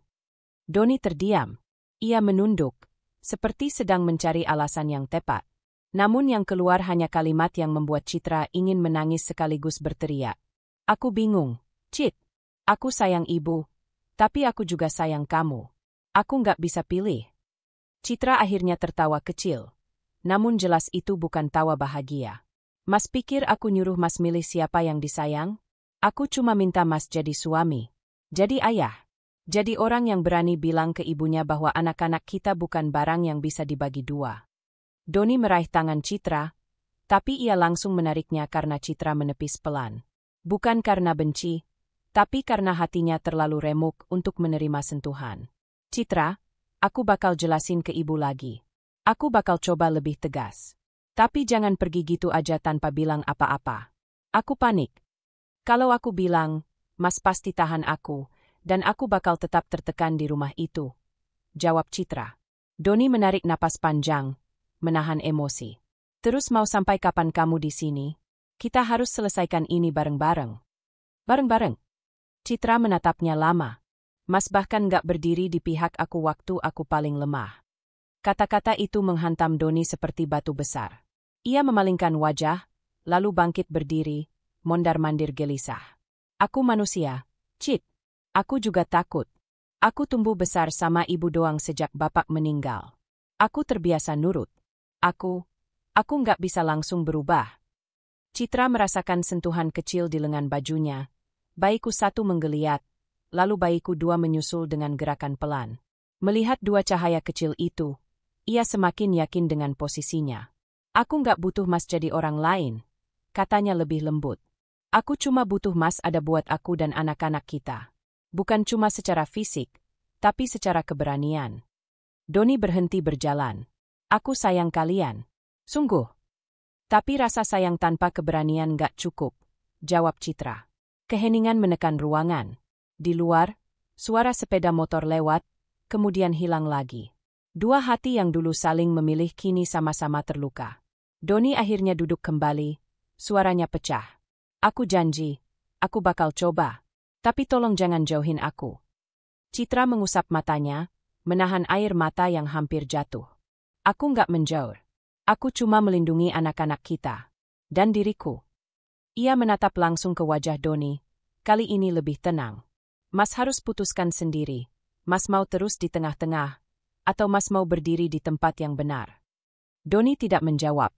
Doni terdiam. Ia menunduk, seperti sedang mencari alasan yang tepat. Namun yang keluar hanya kalimat yang membuat Citra ingin menangis sekaligus berteriak. Aku bingung, Cit. Aku sayang ibu, tapi aku juga sayang kamu. Aku nggak bisa pilih. Citra akhirnya tertawa kecil. Namun jelas itu bukan tawa bahagia. Mas pikir aku nyuruh Mas milih siapa yang disayang? Aku cuma minta Mas jadi suami. Jadi ayah. Jadi orang yang berani bilang ke ibunya bahwa anak-anak kita bukan barang yang bisa dibagi dua. Doni meraih tangan Citra, tapi ia langsung menariknya karena Citra menepis pelan. Bukan karena benci, tapi karena hatinya terlalu remuk untuk menerima sentuhan. Citra, aku bakal jelasin ke ibu lagi. Aku bakal coba lebih tegas. Tapi jangan pergi gitu aja tanpa bilang apa-apa. Aku panik. Kalau aku bilang, Mas pasti tahan aku, dan aku bakal tetap tertekan di rumah itu. Jawab Citra. Doni menarik napas panjang, menahan emosi. Terus mau sampai kapan kamu di sini? Kita harus selesaikan ini bareng-bareng. Bareng-bareng? Citra menatapnya lama. Mas bahkan gak berdiri di pihak aku waktu aku paling lemah. Kata-kata itu menghantam Doni seperti batu besar. Ia memalingkan wajah, lalu bangkit berdiri, mondar-mandir gelisah. Aku manusia, Cit. Aku juga takut. Aku tumbuh besar sama ibu doang sejak bapak meninggal. Aku terbiasa nurut. Aku nggak bisa langsung berubah. Citra merasakan sentuhan kecil di lengan bajunya. Bayiku satu menggeliat, lalu bayiku dua menyusul dengan gerakan pelan. Melihat dua cahaya kecil itu, ia semakin yakin dengan posisinya. Aku nggak butuh Mas jadi orang lain, katanya lebih lembut. Aku cuma butuh Mas ada buat aku dan anak-anak kita. Bukan cuma secara fisik, tapi secara keberanian. Doni berhenti berjalan. Aku sayang kalian. Sungguh. Tapi rasa sayang tanpa keberanian gak cukup, jawab Citra. Keheningan menekan ruangan. Di luar, suara sepeda motor lewat, kemudian hilang lagi. Dua hati yang dulu saling memilih kini sama-sama terluka. Doni akhirnya duduk kembali, suaranya pecah. Aku janji, aku bakal coba. Tapi tolong jangan jauhin aku. Citra mengusap matanya, menahan air mata yang hampir jatuh. Aku nggak menjauh. Aku cuma melindungi anak-anak kita. Dan diriku. Ia menatap langsung ke wajah Doni, kali ini lebih tenang. Mas harus putuskan sendiri. Mas mau terus di tengah-tengah, atau Mas mau berdiri di tempat yang benar. Doni tidak menjawab.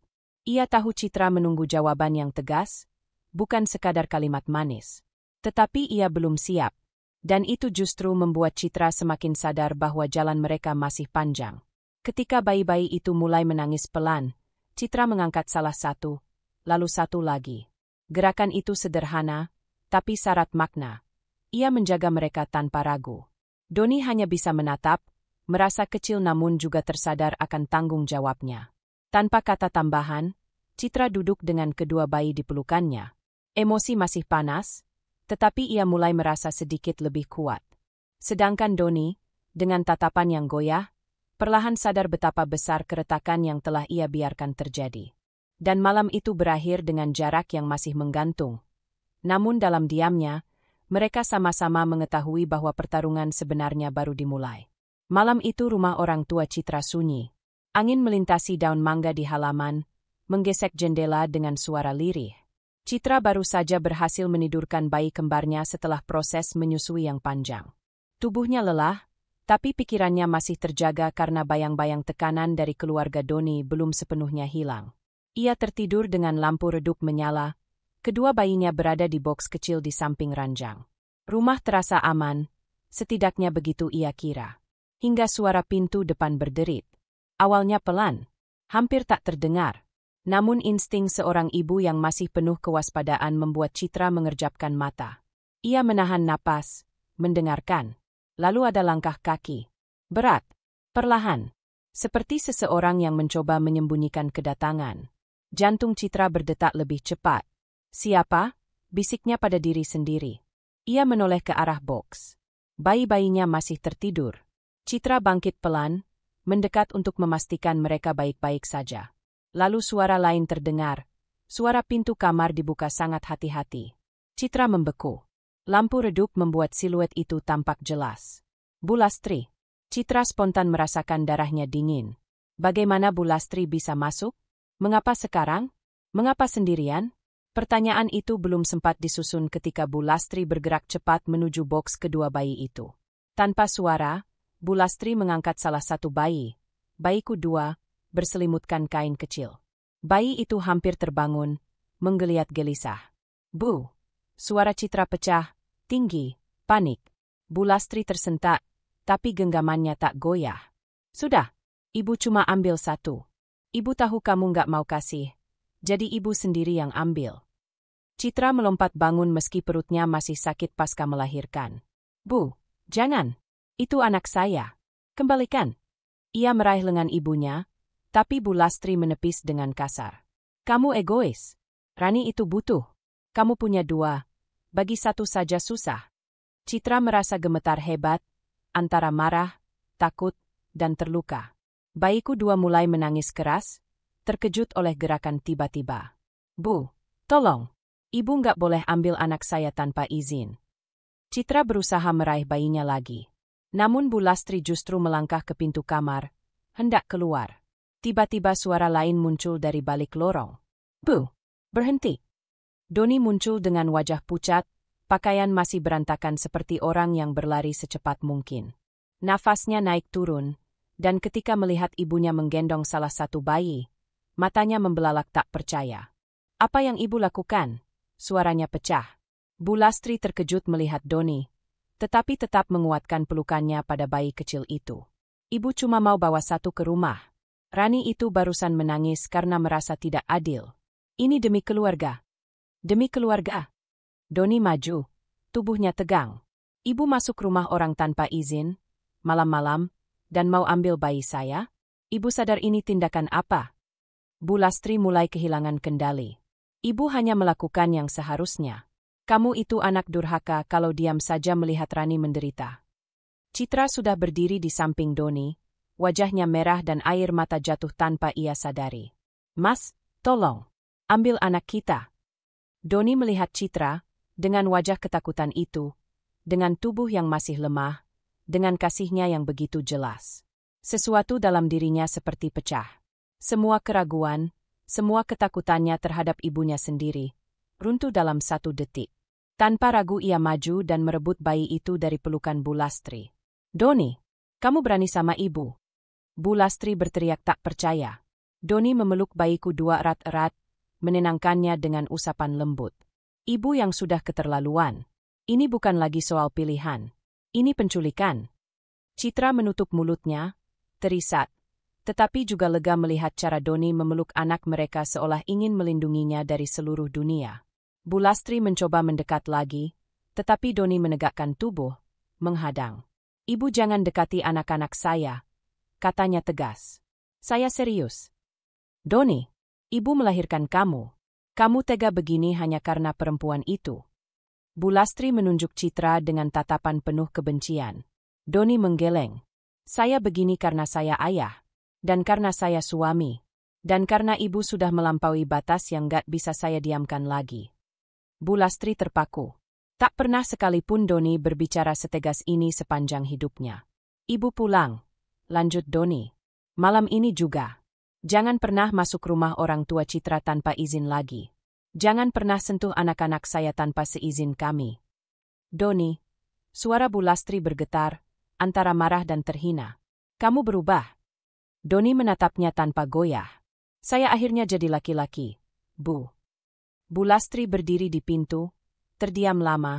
Ia tahu Citra menunggu jawaban yang tegas, bukan sekadar kalimat manis. Tetapi ia belum siap. Dan itu justru membuat Citra semakin sadar bahwa jalan mereka masih panjang. Ketika bayi-bayi itu mulai menangis pelan, Citra mengangkat salah satu, lalu satu lagi. Gerakan itu sederhana, tapi syarat makna. Ia menjaga mereka tanpa ragu. Doni hanya bisa menatap, merasa kecil namun juga tersadar akan tanggung jawabnya. Tanpa kata tambahan, Citra duduk dengan kedua bayi di pelukannya. Emosi masih panas, tetapi ia mulai merasa sedikit lebih kuat. Sedangkan Doni, dengan tatapan yang goyah, perlahan sadar betapa besar keretakan yang telah ia biarkan terjadi. Dan malam itu berakhir dengan jarak yang masih menggantung. Namun dalam diamnya, mereka sama-sama mengetahui bahwa pertarungan sebenarnya baru dimulai. Malam itu rumah orang tua Citra sunyi. Angin melintasi daun mangga di halaman, menggesek jendela dengan suara lirih. Citra baru saja berhasil menidurkan bayi kembarnya setelah proses menyusui yang panjang. Tubuhnya lelah, tapi pikirannya masih terjaga karena bayang-bayang tekanan dari keluarga Doni belum sepenuhnya hilang. Ia tertidur dengan lampu redup menyala, kedua bayinya berada di boks kecil di samping ranjang. Rumah terasa aman, setidaknya begitu ia kira. Hingga suara pintu depan berderit. Awalnya pelan, hampir tak terdengar. Namun insting seorang ibu yang masih penuh kewaspadaan membuat Citra mengerjapkan mata. Ia menahan napas, mendengarkan. Lalu ada langkah kaki. Berat. Perlahan. Seperti seseorang yang mencoba menyembunyikan kedatangan. Jantung Citra berdetak lebih cepat. Siapa? Bisiknya pada diri sendiri. Ia menoleh ke arah boks. Bayi-bayinya masih tertidur. Citra bangkit pelan, mendekat untuk memastikan mereka baik-baik saja. Lalu suara lain terdengar. Suara pintu kamar dibuka sangat hati-hati. Citra membeku. Lampu redup membuat siluet itu tampak jelas. Bu Lastri. Citra spontan merasakan darahnya dingin. Bagaimana Bu Lastri bisa masuk? Mengapa sekarang? Mengapa sendirian? Pertanyaan itu belum sempat disusun ketika Bu Lastri bergerak cepat menuju boks kedua bayi itu. Tanpa suara, Bu Lastri mengangkat salah satu bayi. Bayiku dua, berselimutkan kain kecil. Bayi itu hampir terbangun, menggeliat gelisah. Bu! Suara Citra pecah, tinggi, panik. Bu Lastri tersentak, tapi genggamannya tak goyah. Sudah, ibu cuma ambil satu. Ibu tahu kamu nggak mau kasih, jadi ibu sendiri yang ambil. Citra melompat bangun meski perutnya masih sakit pasca melahirkan. Bu, jangan. Itu anak saya. Kembalikan. Ia meraih lengan ibunya, tapi Bu Lastri menepis dengan kasar. Kamu egois. Rani itu butuh. Kamu punya dua. Bagi satu saja susah. Citra merasa gemetar hebat, antara marah, takut, dan terluka. Bayiku dua mulai menangis keras, terkejut oleh gerakan tiba-tiba. Bu, tolong. Ibu nggak boleh ambil anak saya tanpa izin. Citra berusaha meraih bayinya lagi. Namun Bu Lastri justru melangkah ke pintu kamar, hendak keluar. Tiba-tiba suara lain muncul dari balik lorong. Bu, berhenti. Doni muncul dengan wajah pucat, pakaian masih berantakan seperti orang yang berlari secepat mungkin. Nafasnya naik turun, dan ketika melihat ibunya menggendong salah satu bayi, matanya membelalak tak percaya. Apa yang ibu lakukan? Suaranya pecah. Bu Lastri terkejut melihat Doni, tetapi tetap menguatkan pelukannya pada bayi kecil itu. Ibu cuma mau bawa satu ke rumah. Rani itu barusan menangis karena merasa tidak adil. Ini demi keluarga. Demi keluarga. Doni maju, tubuhnya tegang. Ibu masuk rumah orang tanpa izin, malam-malam, dan mau ambil bayi saya? Ibu sadar ini tindakan apa? Bu Lastri mulai kehilangan kendali. Ibu hanya melakukan yang seharusnya. Kamu itu anak durhaka kalau diam saja melihat Rani menderita. Citra sudah berdiri di samping Doni, wajahnya merah dan air mata jatuh tanpa ia sadari. Mas, tolong, ambil anak kita. Doni melihat Citra, dengan wajah ketakutan itu, dengan tubuh yang masih lemah, dengan kasihnya yang begitu jelas. Sesuatu dalam dirinya seperti pecah. Semua keraguan, semua ketakutannya terhadap ibunya sendiri, runtuh dalam satu detik. Tanpa ragu ia maju dan merebut bayi itu dari pelukan Bu Lastri. Doni, kamu berani sama ibu? Bu Lastri berteriak tak percaya. Doni memeluk bayiku dua erat-erat, menenangkannya dengan usapan lembut. Ibu yang sudah keterlaluan. Ini bukan lagi soal pilihan. Ini penculikan. Citra menutup mulutnya, terisak, tetapi juga lega melihat cara Doni memeluk anak mereka seolah ingin melindunginya dari seluruh dunia. Bu Lastri mencoba mendekat lagi, tetapi Doni menegakkan tubuh, menghadang. Ibu jangan dekati anak-anak saya, katanya tegas. Saya serius. Doni, ibu melahirkan kamu. Kamu tega begini hanya karena perempuan itu. Bu Lastri menunjuk Citra dengan tatapan penuh kebencian. Doni menggeleng. Saya begini karena saya ayah. Dan karena saya suami. Dan karena ibu sudah melampaui batas yang gak bisa saya diamkan lagi. Bu Lastri terpaku. Tak pernah sekalipun Doni berbicara setegas ini sepanjang hidupnya. Ibu pulang. Lanjut Doni. Malam ini juga. Jangan pernah masuk rumah orang tua Citra tanpa izin lagi. Jangan pernah sentuh anak-anak saya tanpa seizin kami. Doni. Suara Bu Lastri bergetar, antara marah dan terhina. Kamu berubah. Doni menatapnya tanpa goyah. Saya akhirnya jadi laki-laki, Bu. Bu Lastri berdiri di pintu, terdiam lama,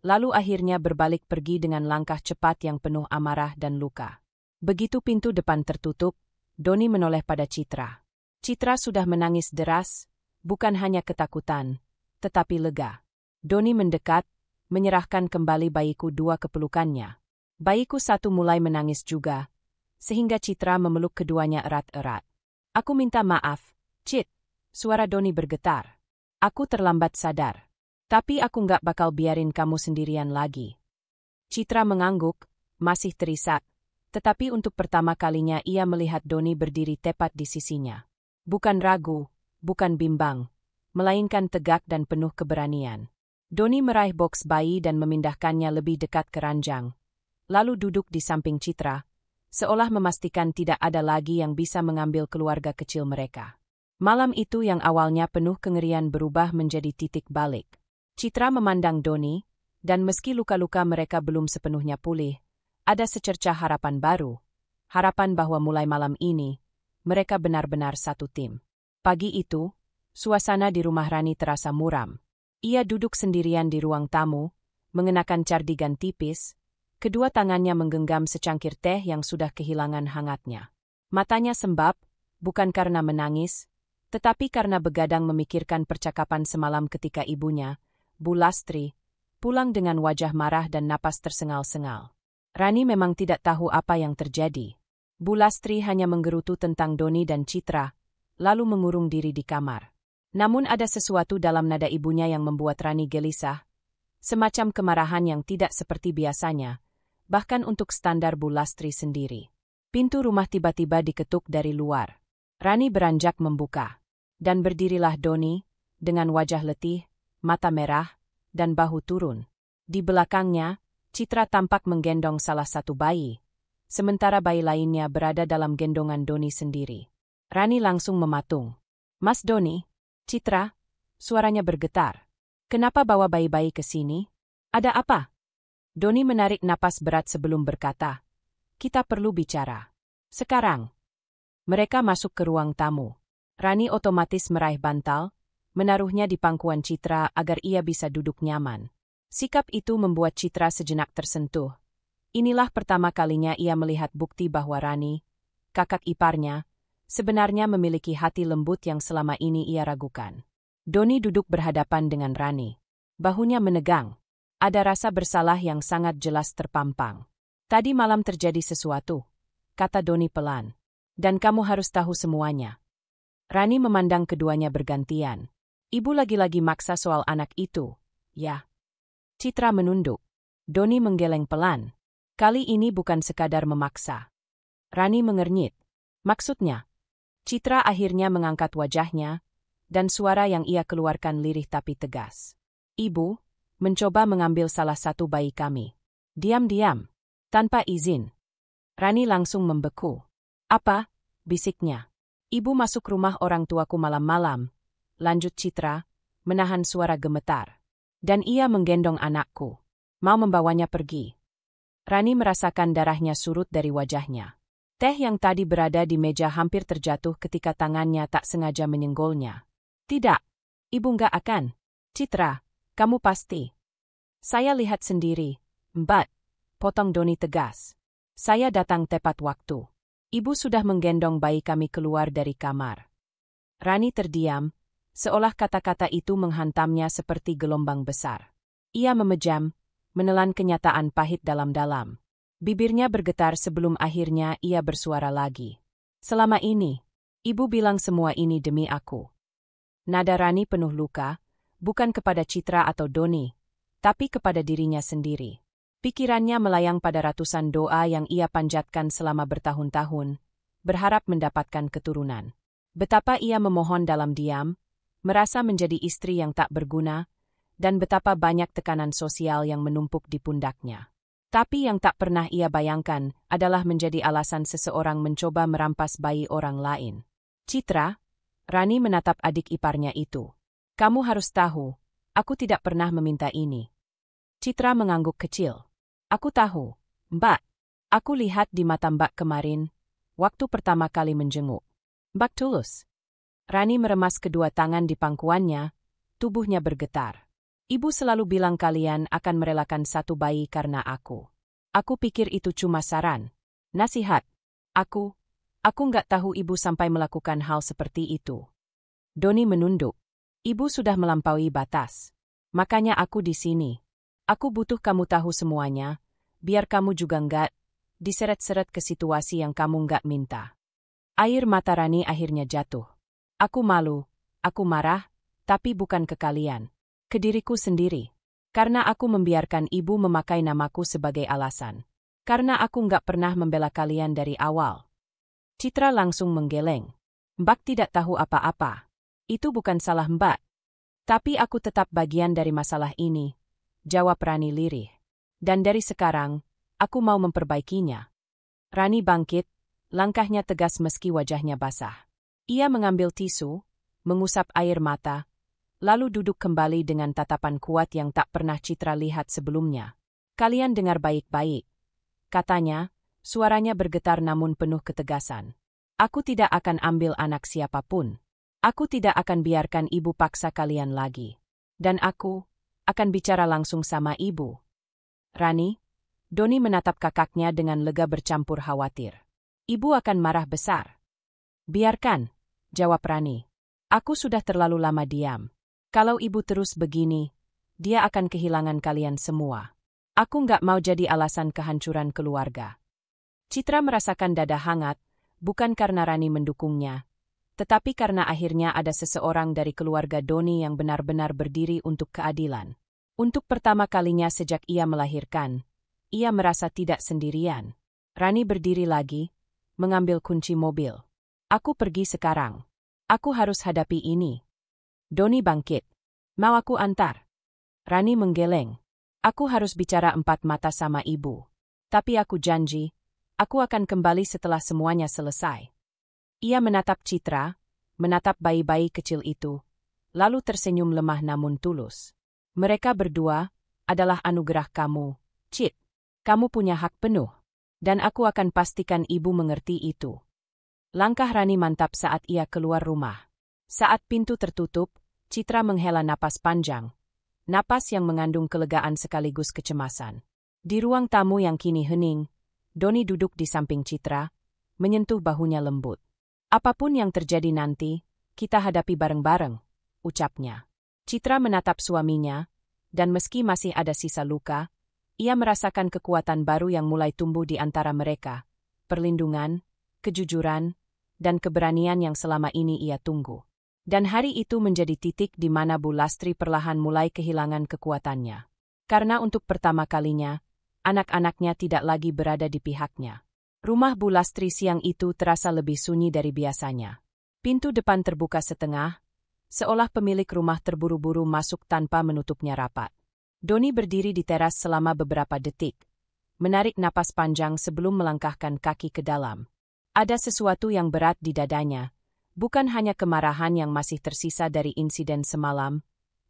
lalu akhirnya berbalik pergi dengan langkah cepat yang penuh amarah dan luka. Begitu pintu depan tertutup, Doni menoleh pada Citra. Citra sudah menangis deras, bukan hanya ketakutan, tetapi lega. Doni mendekat, menyerahkan kembali bayiku dua ke pelukannya. Bayiku satu mulai menangis juga, sehingga Citra memeluk keduanya erat-erat. Aku minta maaf, Cit. Suara Doni bergetar. Aku terlambat sadar. Tapi aku nggak bakal biarin kamu sendirian lagi. Citra mengangguk, masih terisak. Tetapi untuk pertama kalinya ia melihat Doni berdiri tepat di sisinya. Bukan ragu, bukan bimbang, melainkan tegak dan penuh keberanian. Doni meraih boks bayi dan memindahkannya lebih dekat ke ranjang. Lalu duduk di samping Citra, seolah memastikan tidak ada lagi yang bisa mengambil keluarga kecil mereka. Malam itu yang awalnya penuh kengerian berubah menjadi titik balik. Citra memandang Doni, dan meski luka-luka mereka belum sepenuhnya pulih, ada secercah harapan baru. Harapan bahwa mulai malam ini, mereka benar-benar satu tim. Pagi itu, suasana di rumah Rani terasa muram. Ia duduk sendirian di ruang tamu, mengenakan cardigan tipis, kedua tangannya menggenggam secangkir teh yang sudah kehilangan hangatnya. Matanya sembab, bukan karena menangis, tetapi karena begadang memikirkan percakapan semalam ketika ibunya, Bu Lastri, pulang dengan wajah marah dan napas tersengal-sengal. Rani memang tidak tahu apa yang terjadi. Bu Lastri hanya menggerutu tentang Doni dan Citra, lalu mengurung diri di kamar. Namun ada sesuatu dalam nada ibunya yang membuat Rani gelisah, semacam kemarahan yang tidak seperti biasanya, bahkan untuk standar Bu Lastri sendiri. Pintu rumah tiba-tiba diketuk dari luar. Rani beranjak membuka. Dan berdirilah Doni, dengan wajah letih, mata merah, dan bahu turun. Di belakangnya, Citra tampak menggendong salah satu bayi, sementara bayi lainnya berada dalam gendongan Doni sendiri. Rani langsung mematung. Mas Doni, Citra, suaranya bergetar. Kenapa bawa bayi-bayi ke sini? Ada apa? Doni menarik napas berat sebelum berkata, kita perlu bicara. Sekarang. Mereka masuk ke ruang tamu. Rani otomatis meraih bantal, menaruhnya di pangkuan Citra agar ia bisa duduk nyaman. Sikap itu membuat Citra sejenak tersentuh. Inilah pertama kalinya ia melihat bukti bahwa Rani, kakak iparnya, sebenarnya memiliki hati lembut yang selama ini ia ragukan. Doni duduk berhadapan dengan Rani. Bahunya menegang. Ada rasa bersalah yang sangat jelas terpampang. Tadi malam terjadi sesuatu, kata Doni pelan. Dan kamu harus tahu semuanya. Rani memandang keduanya bergantian. Ibu lagi-lagi maksa soal anak itu, ya. Citra menunduk. Doni menggeleng pelan. Kali ini bukan sekadar memaksa. Rani mengernyit. Maksudnya? Citra akhirnya mengangkat wajahnya, dan suara yang ia keluarkan lirih tapi tegas. Ibu, mencoba mengambil salah satu bayi kami. Diam-diam, tanpa izin. Rani langsung membeku. Apa? Bisiknya. Ibu masuk rumah orang tuaku malam-malam, lanjut Citra, menahan suara gemetar. Dan ia menggendong anakku. Mau membawanya pergi. Rani merasakan darahnya surut dari wajahnya. Teh yang tadi berada di meja hampir terjatuh ketika tangannya tak sengaja menyenggolnya. Tidak, ibu nggak akan. Citra, kamu pasti. Saya lihat sendiri, Mbak, potong Doni tegas. Saya datang tepat waktu. Ibu sudah menggendong bayi kami keluar dari kamar. Rani terdiam, seolah kata-kata itu menghantamnya seperti gelombang besar. Ia memejam, menelan kenyataan pahit dalam-dalam. Bibirnya bergetar sebelum akhirnya ia bersuara lagi. Selama ini, ibu bilang semua ini demi aku. Nada Rani penuh luka, bukan kepada Citra atau Doni, tapi kepada dirinya sendiri. Pikirannya melayang pada ratusan doa yang ia panjatkan selama bertahun-tahun, berharap mendapatkan keturunan. Betapa ia memohon dalam diam, merasa menjadi istri yang tak berguna, dan betapa banyak tekanan sosial yang menumpuk di pundaknya. Tapi yang tak pernah ia bayangkan adalah menjadi alasan seseorang mencoba merampas bayi orang lain. Citra, Rani menatap adik iparnya itu. Kamu harus tahu, aku tidak pernah meminta ini. Citra mengangguk kecil. Aku tahu, Mbak. Aku lihat di mata Mbak kemarin, waktu pertama kali menjenguk. Mbak tulus. Rani meremas kedua tangan di pangkuannya, tubuhnya bergetar. Ibu selalu bilang kalian akan merelakan satu bayi karena aku. Aku pikir itu cuma saran. Nasihat. Aku nggak tahu ibu sampai melakukan hal seperti itu. Doni menunduk. Ibu sudah melampaui batas. Makanya aku di sini. Aku butuh kamu tahu semuanya, biar kamu juga nggak diseret-seret ke situasi yang kamu nggak minta. Air mata Rani akhirnya jatuh. Aku malu, aku marah, tapi bukan ke kalian. Ke diriku sendiri. Karena aku membiarkan ibu memakai namaku sebagai alasan. Karena aku nggak pernah membela kalian dari awal. Citra langsung menggeleng. Mbak tidak tahu apa-apa. Itu bukan salah Mbak. Tapi aku tetap bagian dari masalah ini, jawab Rani lirih. Dan dari sekarang, aku mau memperbaikinya. Rani bangkit, langkahnya tegas meski wajahnya basah. Ia mengambil tisu, mengusap air mata, lalu duduk kembali dengan tatapan kuat yang tak pernah Citra lihat sebelumnya. Kalian dengar baik-baik, katanya, suaranya bergetar namun penuh ketegasan. Aku tidak akan ambil anak siapapun. Aku tidak akan biarkan ibu paksa kalian lagi. Dan aku akan bicara langsung sama ibu. Rani, Doni menatap kakaknya dengan lega bercampur khawatir. Ibu akan marah besar. Biarkan, jawab Rani. Aku sudah terlalu lama diam. Kalau ibu terus begini, dia akan kehilangan kalian semua. Aku nggak mau jadi alasan kehancuran keluarga. Citra merasakan dada hangat, bukan karena Rani mendukungnya, tetapi karena akhirnya ada seseorang dari keluarga Doni yang benar-benar berdiri untuk keadilan. Untuk pertama kalinya sejak ia melahirkan, ia merasa tidak sendirian. Rani berdiri lagi, mengambil kunci mobil. Aku pergi sekarang. Aku harus hadapi ini. Doni bangkit. Mau aku antar? Rani menggeleng. Aku harus bicara empat mata sama ibu. Tapi aku janji, aku akan kembali setelah semuanya selesai. Ia menatap Citra, menatap bayi-bayi kecil itu, lalu tersenyum lemah namun tulus. Mereka berdua adalah anugerah kamu, Cit. Kamu punya hak penuh. Dan aku akan pastikan ibu mengerti itu. Langkah Rani mantap saat ia keluar rumah. Saat pintu tertutup, Citra menghela napas panjang. Napas yang mengandung kelegaan sekaligus kecemasan. Di ruang tamu yang kini hening, Doni duduk di samping Citra, menyentuh bahunya lembut. Apapun yang terjadi nanti, kita hadapi bareng-bareng, ucapnya. Citra menatap suaminya, dan meski masih ada sisa luka, ia merasakan kekuatan baru yang mulai tumbuh di antara mereka, perlindungan, kejujuran, dan keberanian yang selama ini ia tunggu. Dan hari itu menjadi titik di mana Bu Lastri perlahan mulai kehilangan kekuatannya. Karena untuk pertama kalinya, anak-anaknya tidak lagi berada di pihaknya. Rumah Bu Lastri siang itu terasa lebih sunyi dari biasanya. Pintu depan terbuka setengah, seolah pemilik rumah terburu-buru masuk tanpa menutupnya rapat. Doni berdiri di teras selama beberapa detik, menarik napas panjang sebelum melangkahkan kaki ke dalam. Ada sesuatu yang berat di dadanya, bukan hanya kemarahan yang masih tersisa dari insiden semalam,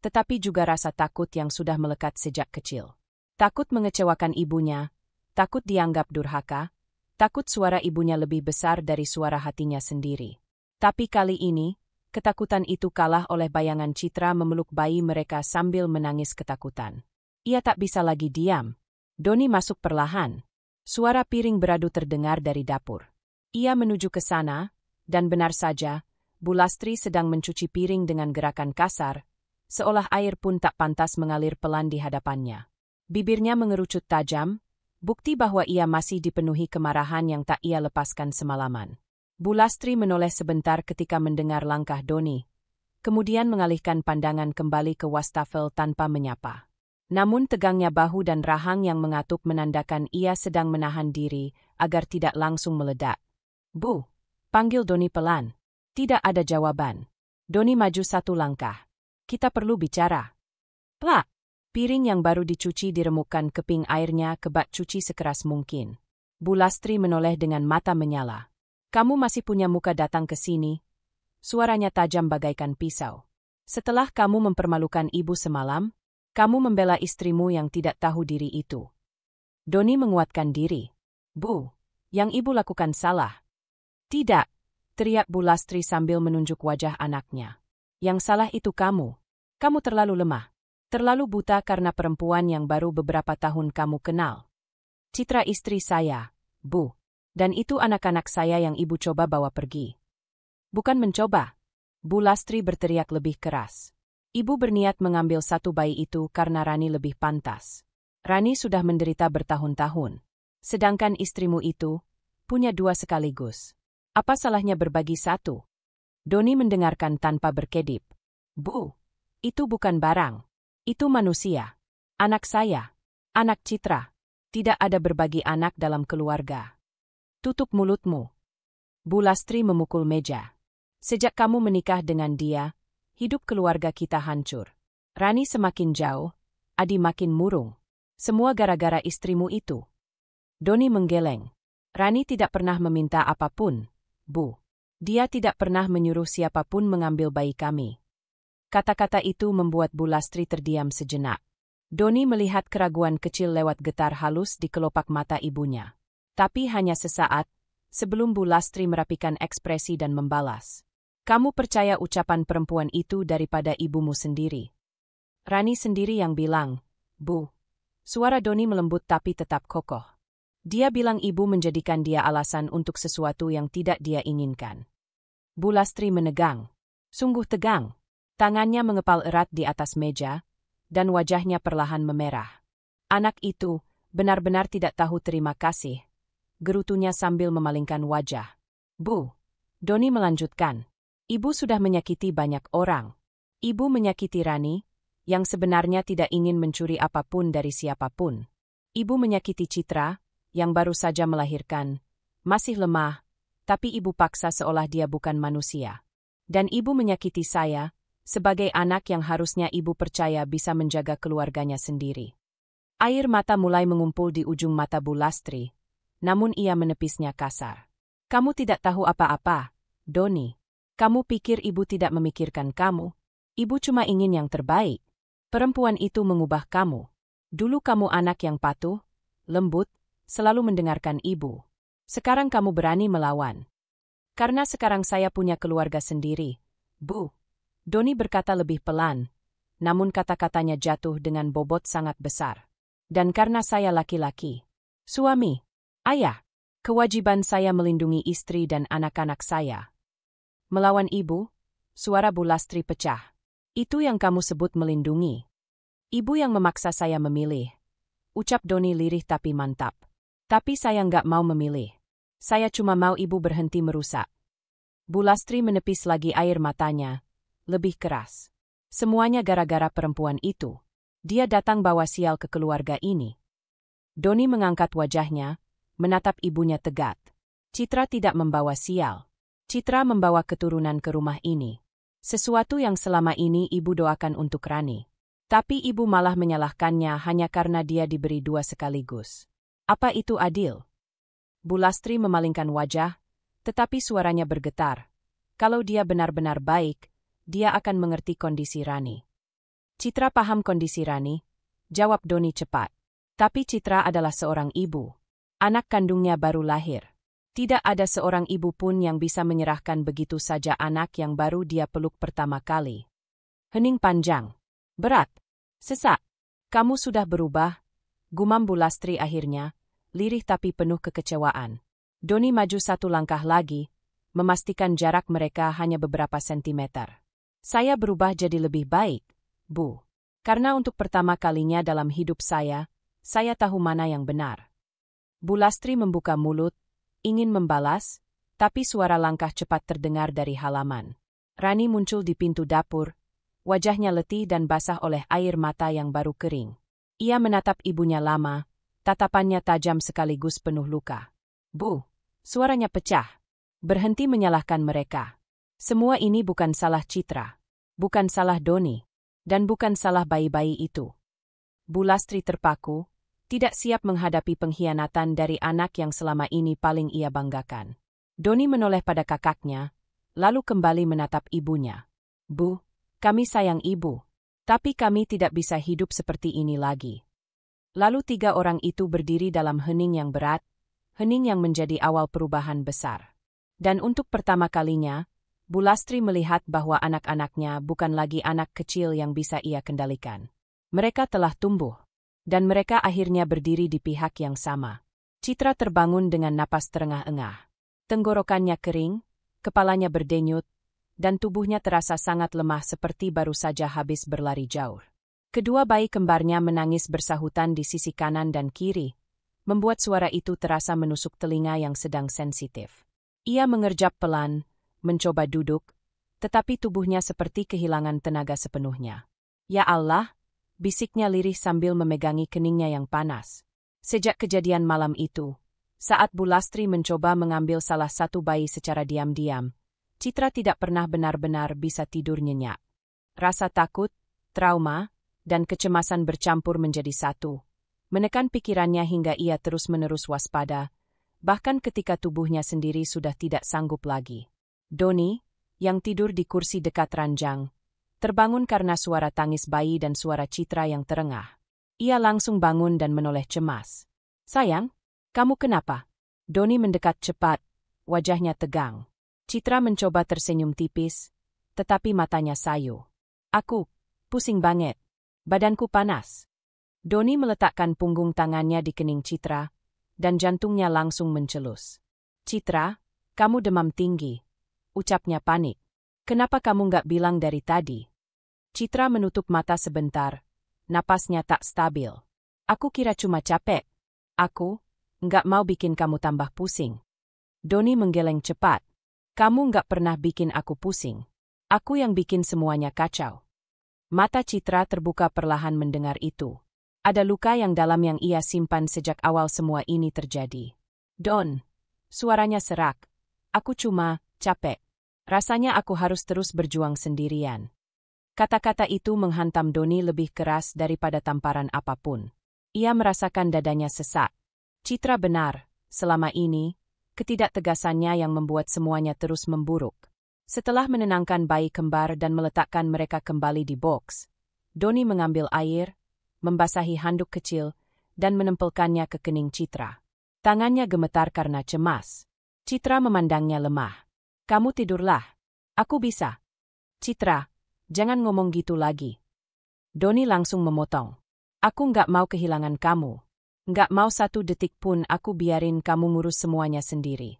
tetapi juga rasa takut yang sudah melekat sejak kecil. Takut mengecewakan ibunya, takut dianggap durhaka, takut suara ibunya lebih besar dari suara hatinya sendiri. Tapi kali ini, ketakutan itu kalah oleh bayangan Citra memeluk bayi mereka sambil menangis ketakutan. Ia tak bisa lagi diam. Doni masuk perlahan. Suara piring beradu terdengar dari dapur. Ia menuju ke sana, dan benar saja, Bu Lastri sedang mencuci piring dengan gerakan kasar, seolah air pun tak pantas mengalir pelan di hadapannya. Bibirnya mengerucut tajam, bukti bahwa ia masih dipenuhi kemarahan yang tak ia lepaskan semalaman. Bu Lastri menoleh sebentar ketika mendengar langkah Doni, kemudian mengalihkan pandangan kembali ke wastafel tanpa menyapa. Namun tegangnya bahu dan rahang yang mengatup menandakan ia sedang menahan diri agar tidak langsung meledak. Bu, panggil Doni pelan. Tidak ada jawaban. Doni maju satu langkah. Kita perlu bicara. Plak! Piring yang baru dicuci diremukkan keping airnya ke bak cuci sekeras mungkin. Bu Lastri menoleh dengan mata menyala. Kamu masih punya muka datang ke sini? Suaranya tajam bagaikan pisau. Setelah kamu mempermalukan ibu semalam, kamu membela istrimu yang tidak tahu diri itu. Doni menguatkan diri. Bu, yang ibu lakukan salah. Tidak, teriak Bu Lastri sambil menunjuk wajah anaknya. Yang salah itu kamu. Kamu terlalu lemah. Terlalu buta karena perempuan yang baru beberapa tahun kamu kenal. Citra istri saya, Bu. Dan itu anak-anak saya yang ibu coba bawa pergi. Bukan mencoba. Bu Lastri berteriak lebih keras. Ibu berniat mengambil satu bayi itu karena Rani lebih pantas. Rani sudah menderita bertahun-tahun. Sedangkan istrimu itu punya dua sekaligus. Apa salahnya berbagi satu? Doni mendengarkan tanpa berkedip. Bu, itu bukan barang. Itu manusia. Anak saya. Anak Citra. Tidak ada berbagi anak dalam keluarga. Tutup mulutmu. Bu Lastri memukul meja. Sejak kamu menikah dengan dia, hidup keluarga kita hancur. Rani semakin jauh, Adi makin murung. Semua gara-gara istrimu itu. Doni menggeleng. Rani tidak pernah meminta apapun, Bu. Dia tidak pernah menyuruh siapapun mengambil bayi kami. Kata-kata itu membuat Bu Lastri terdiam sejenak. Doni melihat keraguan kecil lewat getar halus di kelopak mata ibunya. Tapi hanya sesaat, sebelum Bu Lastri merapikan ekspresi dan membalas. Kamu percaya ucapan perempuan itu daripada ibumu sendiri. Rani sendiri yang bilang, Bu. Suara Doni melembut tapi tetap kokoh. Dia bilang ibu menjadikan dia alasan untuk sesuatu yang tidak dia inginkan. Bu Lastri menegang. Sungguh tegang. Tangannya mengepal erat di atas meja, dan wajahnya perlahan memerah. Anak itu benar-benar tidak tahu terima kasih. Gerutunya sambil memalingkan wajah. Bu. Doni melanjutkan. Ibu sudah menyakiti banyak orang. Ibu menyakiti Rani, yang sebenarnya tidak ingin mencuri apapun dari siapapun. Ibu menyakiti Citra, yang baru saja melahirkan, masih lemah, tapi ibu paksa seolah dia bukan manusia. Dan ibu menyakiti saya, sebagai anak yang harusnya ibu percaya bisa menjaga keluarganya sendiri. Air mata mulai mengumpul di ujung mata Bu Lastri, namun ia menepisnya kasar. Kamu tidak tahu apa-apa, Doni. Kamu pikir ibu tidak memikirkan kamu? Ibu cuma ingin yang terbaik. Perempuan itu mengubah kamu. Dulu kamu anak yang patuh, lembut, selalu mendengarkan ibu. Sekarang kamu berani melawan. Karena sekarang saya punya keluarga sendiri, Bu. Doni berkata lebih pelan, namun kata-katanya jatuh dengan bobot sangat besar. Dan karena saya laki-laki, suami, ayah, kewajiban saya melindungi istri dan anak-anak saya. Melawan ibu, suara Bu Lastri pecah. Itu yang kamu sebut melindungi. Ibu yang memaksa saya memilih. Ucap Doni lirih tapi mantap. Tapi saya nggak mau memilih. Saya cuma mau ibu berhenti merusak. Bu Lastri menepis lagi air matanya, lebih keras. Semuanya gara-gara perempuan itu. Dia datang bawa sial ke keluarga ini. Doni mengangkat wajahnya, menatap ibunya tegak. Citra tidak membawa sial. Citra membawa keturunan ke rumah ini. Sesuatu yang selama ini ibu doakan untuk Rani. Tapi ibu malah menyalahkannya hanya karena dia diberi dua sekaligus. Apa itu adil? Bu Lastri memalingkan wajah, tetapi suaranya bergetar. Kalau dia benar-benar baik, dia akan mengerti kondisi Rani. Citra paham kondisi Rani, jawab Doni cepat. Tapi Citra adalah seorang ibu. Anak kandungnya baru lahir. Tidak ada seorang ibu pun yang bisa menyerahkan begitu saja anak yang baru dia peluk pertama kali. Hening panjang. Berat. Sesak. Kamu sudah berubah, gumam Bu Lastri akhirnya, lirih tapi penuh kekecewaan. Doni maju satu langkah lagi, memastikan jarak mereka hanya beberapa sentimeter. Saya berubah jadi lebih baik, Bu. Karena untuk pertama kalinya dalam hidup saya tahu mana yang benar. Bu Lastri membuka mulut, ingin membalas, tapi suara langkah cepat terdengar dari halaman. Rani muncul di pintu dapur, wajahnya letih dan basah oleh air mata yang baru kering. Ia menatap ibunya lama, tatapannya tajam sekaligus penuh luka. Bu, suaranya pecah. Berhenti menyalahkan mereka. Semua ini bukan salah Citra, bukan salah Doni, dan bukan salah bayi-bayi itu. Bu Lastri terpaku, tidak siap menghadapi pengkhianatan dari anak yang selama ini paling ia banggakan. Doni menoleh pada kakaknya, lalu kembali menatap ibunya. Bu, kami sayang ibu, tapi kami tidak bisa hidup seperti ini lagi. Lalu tiga orang itu berdiri dalam hening yang berat, hening yang menjadi awal perubahan besar. Dan untuk pertama kalinya, Bu Lastri melihat bahwa anak-anaknya bukan lagi anak kecil yang bisa ia kendalikan. Mereka telah tumbuh. Dan mereka akhirnya berdiri di pihak yang sama. Citra terbangun dengan napas terengah-engah. Tenggorokannya kering, kepalanya berdenyut, dan tubuhnya terasa sangat lemah seperti baru saja habis berlari jauh. Kedua bayi kembarnya menangis bersahutan di sisi kanan dan kiri, membuat suara itu terasa menusuk telinga yang sedang sensitif. Ia mengerjap pelan, mencoba duduk, tetapi tubuhnya seperti kehilangan tenaga sepenuhnya. Ya Allah, bisiknya lirih sambil memegangi keningnya yang panas. Sejak kejadian malam itu, saat Bu Lastri mencoba mengambil salah satu bayi secara diam-diam, Citra tidak pernah benar-benar bisa tidur nyenyak. Rasa takut, trauma, dan kecemasan bercampur menjadi satu, menekan pikirannya hingga ia terus-menerus waspada, bahkan ketika tubuhnya sendiri sudah tidak sanggup lagi. Doni, yang tidur di kursi dekat ranjang, terbangun karena suara tangis bayi dan suara Citra yang terengah. Ia langsung bangun dan menoleh cemas. "Sayang, kamu kenapa?" Doni mendekat cepat, wajahnya tegang. Citra mencoba tersenyum tipis, tetapi matanya sayu. "Aku pusing banget. Badanku panas." Doni meletakkan punggung tangannya di kening Citra, dan jantungnya langsung mencelus. "Citra, kamu demam tinggi," ucapnya panik. "Kenapa kamu nggak bilang dari tadi?" Citra menutup mata sebentar, napasnya tak stabil. "Aku kira cuma capek. Aku nggak mau bikin kamu tambah pusing." Doni menggeleng cepat. "Kamu nggak pernah bikin aku pusing. Aku yang bikin semuanya kacau." Mata Citra terbuka perlahan mendengar itu. Ada luka yang dalam yang ia simpan sejak awal semua ini terjadi. "Don," suaranya serak. "Aku cuma capek. Rasanya aku harus terus berjuang sendirian." Kata-kata itu menghantam Doni lebih keras daripada tamparan apapun. Ia merasakan dadanya sesak. Citra benar, selama ini, ketidaktegasannya yang membuat semuanya terus memburuk. Setelah menenangkan bayi kembar dan meletakkan mereka kembali di boks, Doni mengambil air, membasahi handuk kecil, dan menempelkannya ke kening Citra. Tangannya gemetar karena cemas. Citra memandangnya lemah. "Kamu tidurlah. Aku bisa." "Citra, jangan ngomong gitu lagi." Doni langsung memotong. "Aku nggak mau kehilangan kamu. Nggak mau satu detik pun aku biarin kamu ngurus semuanya sendiri."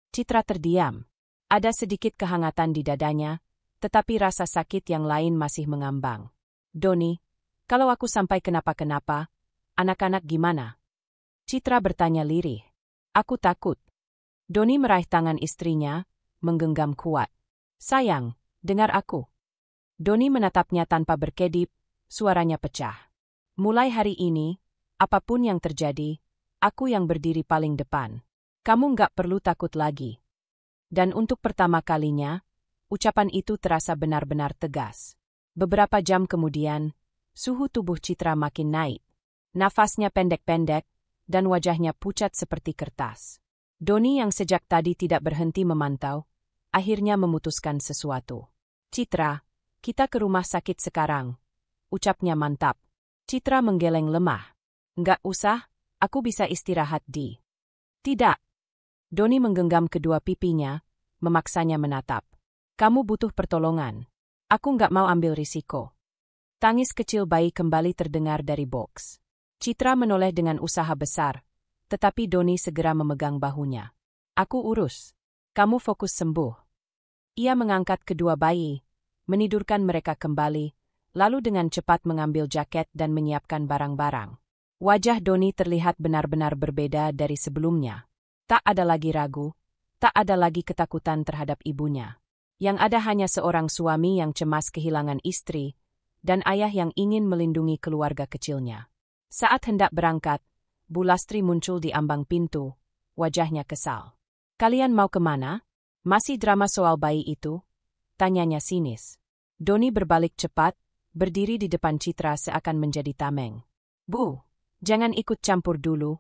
Citra terdiam. Ada sedikit kehangatan di dadanya, tetapi rasa sakit yang lain masih mengambang. "Doni, kalau aku sampai kenapa-kenapa, anak-anak gimana?" Citra bertanya lirih. "Aku takut." Doni meraih tangan istrinya, menggenggam kuat. "Sayang, dengar aku." Doni menatapnya tanpa berkedip, suaranya pecah. "Mulai hari ini, apapun yang terjadi, aku yang berdiri paling depan. Kamu nggak perlu takut lagi." Dan untuk pertama kalinya, ucapan itu terasa benar-benar tegas. Beberapa jam kemudian, suhu tubuh Citra makin naik. Nafasnya pendek-pendek, dan wajahnya pucat seperti kertas. Doni yang sejak tadi tidak berhenti memantau, akhirnya memutuskan sesuatu. "Citra, kita ke rumah sakit sekarang," ucapnya mantap. Citra menggeleng lemah. "Nggak usah, aku bisa istirahat di." "Tidak." Doni menggenggam kedua pipinya, memaksanya menatap. "Kamu butuh pertolongan. Aku nggak mau ambil risiko." Tangis kecil bayi kembali terdengar dari boks. Citra menoleh dengan usaha besar, tetapi Doni segera memegang bahunya. "Aku urus. Kamu fokus sembuh." Ia mengangkat kedua bayi, menidurkan mereka kembali, lalu dengan cepat mengambil jaket dan menyiapkan barang-barang. Wajah Doni terlihat benar-benar berbeda dari sebelumnya. Tak ada lagi ragu, tak ada lagi ketakutan terhadap ibunya. Yang ada hanya seorang suami yang cemas kehilangan istri, dan ayah yang ingin melindungi keluarga kecilnya. Saat hendak berangkat, Bu Lastri muncul di ambang pintu, wajahnya kesal. "Kalian mau kemana? Masih drama soal bayi itu?" tanyanya sinis. Doni berbalik cepat, berdiri di depan Citra seakan menjadi tameng. "Bu, jangan ikut campur dulu,"